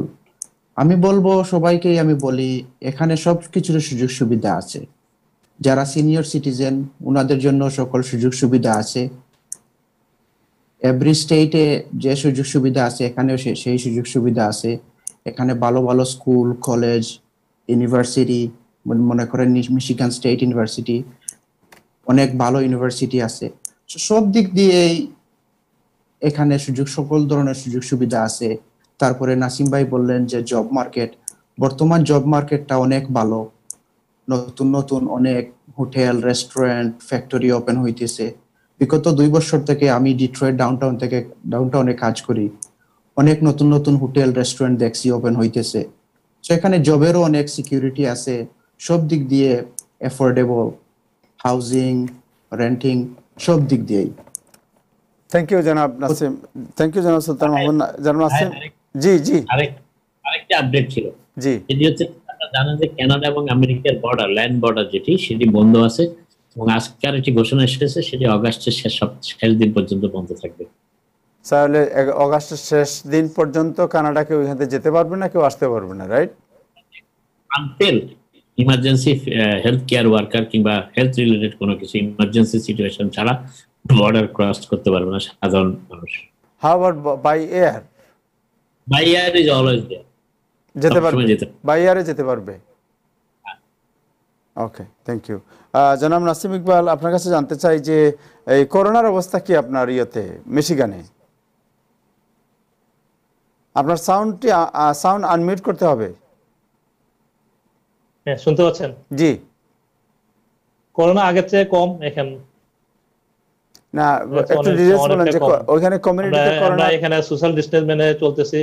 আমি বলবো সবাইকেই আমি বলি এখানে সব কিছুর সুযোগ সুবিধা আছে। যারা সিনিয়র সিটিজেন ওনাদের জন্য সকল সুযোগ সুবিধা আছে। এভরি স্টেটে যে সুযোগ সুবিধা আছে এখানেও সেই সুযোগ সুবিধা আছে। এখানে ভালো ভালো স্কুল, কলেজ, ইউনিভার্সিটি, মনে করেন মিশিগান স্টেট ইউনিভার্সিটি, অনেক ভালো ইউনিভার্সিটি আছে। সব দিক দিয়েই এখানে সকল ধরনের সুযোগ সুবিধা আছে। তারপরে নাসিম ভাই বললেন যে জব মার্কেট, বর্তমান জব মার্কেটটা অনেক ভালো। নতুন নতুন অনেক হোটেল, রেস্টুরেন্ট, ফ্যাক্টরি ওপেন হইতেছে। বিগত 2 বছর থেকে আমি ডিট্রয়েট ডাউনটাউনে কাজ করি। অনেক নতুন নতুন হোটেল, রেস্টুরেন্ট দেখছি ওপেন হইতেছে। তো এখানে জবেরও অনেক সিকিউরিটি আছে। সব দিক দিয়ে অ্যাফোর্ডেবল হাউজিং, রেন্টিং, সব দিক দিয়েই। থ্যাংক ইউ জনাব নাসিম। থ্যাংক ইউ জনাব সুলতান মাহমুদ। জনাব নাসিম, জি জি। আরেকটা আপডেট ছিল, জি। এটি হচ্ছে আপনারা জানেন যে কানাডা এবং আমেরিকার বর্ডার, ল্যান্ড বর্ডার সেটি বন্ধ আছে এবং আজকে আর একটি ঘোষণা এসেছে, সেটি অগাস্টের শেষ দিন পর্যন্ত বন্ধ থাকবে। তাহলে অগাস্টের শেষ দিন পর্যন্ত কানাডা কেউ এখান থেকে যেতে পারবে না, কেউ আসতে পারবে না, right? Until emergency health care worker কিংবা হেলথ রিলেটেড কোনো কিছু ইমার্জেন্সি সিচুয়েশন ছাড়া বর্ডার ক্রস করতে পারবে না সাধারণ মানুষ। How about by air? By air is always there, যেতে পারবে, বাই এয়ারে যেতে পারবে। Okay, thank you. জনাব নাসিম ইকবাল, আপনার কাছে জানতে চাই যে এই করোনার অবস্থা কি আপনার মিশিগানে? আপনার সাউন্ড আনমিউট করতে হবে। হ্যাঁ, শুনতে পাচ্ছেন? জি। করোনা আগের চেয়ে কম এখন। না, একটু ডিটেইলস বলেন যে ওখানে কমিউনিটিতে করোনা। এখানে সোশ্যাল ডিসটেন্স মেনে চলতেছি,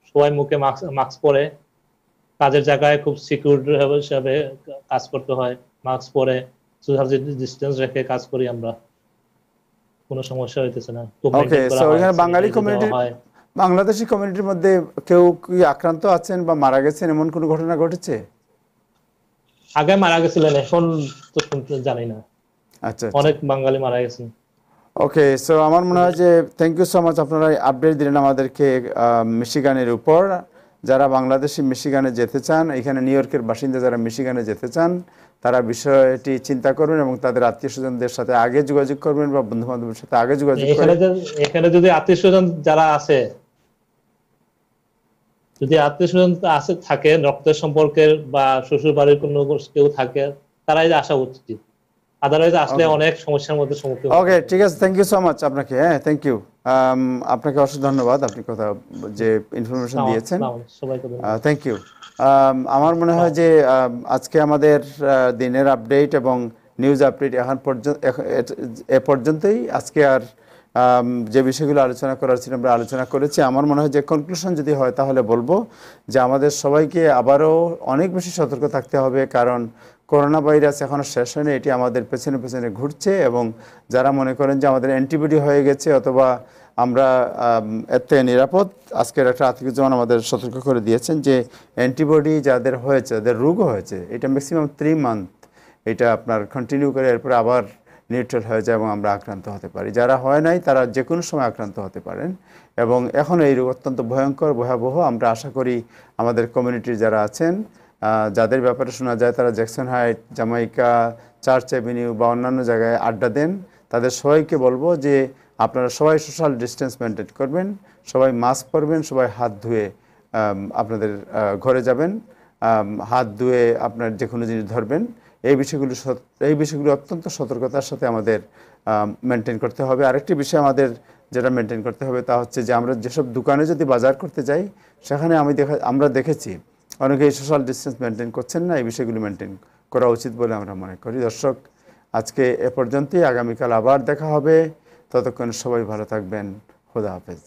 সবাই মুখে মাস্ক পরে, কাজের জায়গায় খুব সিকিউর হিসাবে কাজ করতে হয়, মাস্ক পরে সোশ্যাল ডিসটেন্স রেখে কাজ করি আমরা, কোনো সমস্যা হইতেছে না। ওকে, সো এখানে বাঙালি কমিউনিটি, বাংলাদেশি কমিউনিটির মধ্যে কেউ কি আক্রান্ত আছেন বা মারা গেছেন এমন কোনো ঘটনা ঘটেছে? আগে মারা গেছিলেন, এখন তো শুনতে জানি না। আচ্ছা, অনেক বাঙালি মারা গেছেন। ওকে, সো আমার মনে হয় যে থ্যাংক ইউ সো মাচ, আপনারা আপডেট দিলেন আমাদেরকে মিশিগানের উপর। যারা বাংলাদেশি মিশিগানে যেতে চান, এখানে নিউ ইয়র্কের বাসিন্দা যারা মিশিগানে যেতে চান, তারা বিষয়টি চিন্তা করবেন এবং তাদের আত্মীয় স্বজনদের সাথে আগে যোগাযোগ করবেন বা বন্ধু বান্ধবের সাথে আগে যোগাযোগ করবেন। এখানে যদি আত্মীয় স্বজন যারা আছে, যদি আত্মীয় স্বজন থাকে রক্তের সম্পর্কের বা শ্বশুর বাড়ির কোনো কেউ থাকে, তারাই আসা উচিত। আদারওয়াইজ আসলে অনেক সমস্যার মধ্যে সম্মুখীন। ওকে, ঠিক আছে, থ্যাংক ইউ সো মাচ আপনাকে। হ্যাঁ, থ্যাংক ইউ, আপনাকে অসংখ্য ধন্যবাদ, আপনি কথা যে ইনফরমেশন দিয়েছেন, থ্যাংক ইউ। আমার মনে হয় যে আজকে আমাদের দিনের আপডেট এবং নিউজ আপডেট এ পর্যন্তই। আজকে আর যে বিষয়গুলো আলোচনা করার ছিল আমরা আলোচনা করেছি। আমার মনে হয় যে কনক্লুশন যদি হয় তাহলে বলবো যে আমাদের সবাইকে আবারও অনেক বেশি সতর্ক থাকতে হবে, কারণ করোনা ভাইরাস এখনও শেষ হয়নি, এটি আমাদের পেছনে পেছনে ঘুরছে। এবং যারা মনে করেন যে আমাদের অ্যান্টিবডি হয়ে গেছে অথবা আমরা এর থেকে নিরাপদ, আজকের একটা আতিকুজ্জামান আমাদের সতর্ক করে দিয়েছেন যে অ্যান্টিবডি যাদের হয়েছে, যাদের রোগও হয়েছে, এটা ম্যাক্সিমাম 3 মান্থ এটা আপনার কন্টিনিউ করে এরপরে আবার নিউট্রাল হয়ে যায় এবং আমরা আক্রান্ত হতে পারি। যারা হয় নাই তারা যে কোনো সময় আক্রান্ত হতে পারেন এবং এখন এই রোগ অত্যন্ত ভয়ঙ্কর, ভয়াবহ। আমরা আশা করি আমাদের কমিউনিটির যারা আছেন, যাদের ব্যাপারে শোনা যায় তারা Jackson height, Jamaica, church avenue বা অন্যান্য জায়গায় আড্ডা দেন, তাদের সবাইকে বলবো যে আপনারা সবাই সোশ্যাল ডিস্টেন্স মেনটেন করবেন, সবাই মাস্ক পরবেন, সবাই হাত ধুয়ে আপনাদের ঘরে যাবেন, হাত ধুয়ে আপনার যে কোনো জিনিস ধরবেন। এই বিষয়গুলো অত্যন্ত সতর্কতার সাথে আমাদের মেনটেন করতে হবে। আরেকটি বিষয় আমাদের যেটা মেনটেন করতে হবে তা হচ্ছে যে আমরা যেসব দোকানে যদি বাজার করতে যাই, সেখানে আমরা দেখেছি অনেকেই সোশ্যাল ডিস্টেন্স মেনটেন করছেন না। এই বিষয়গুলো মেনটেন করা উচিত বলে আমরা মনে করি। দর্শক, আজকে এ পর্যন্তই। আগামীকাল আবার দেখা হবে। ততক্ষণ সবাই ভালো থাকবেন। খোদা হাফেজ।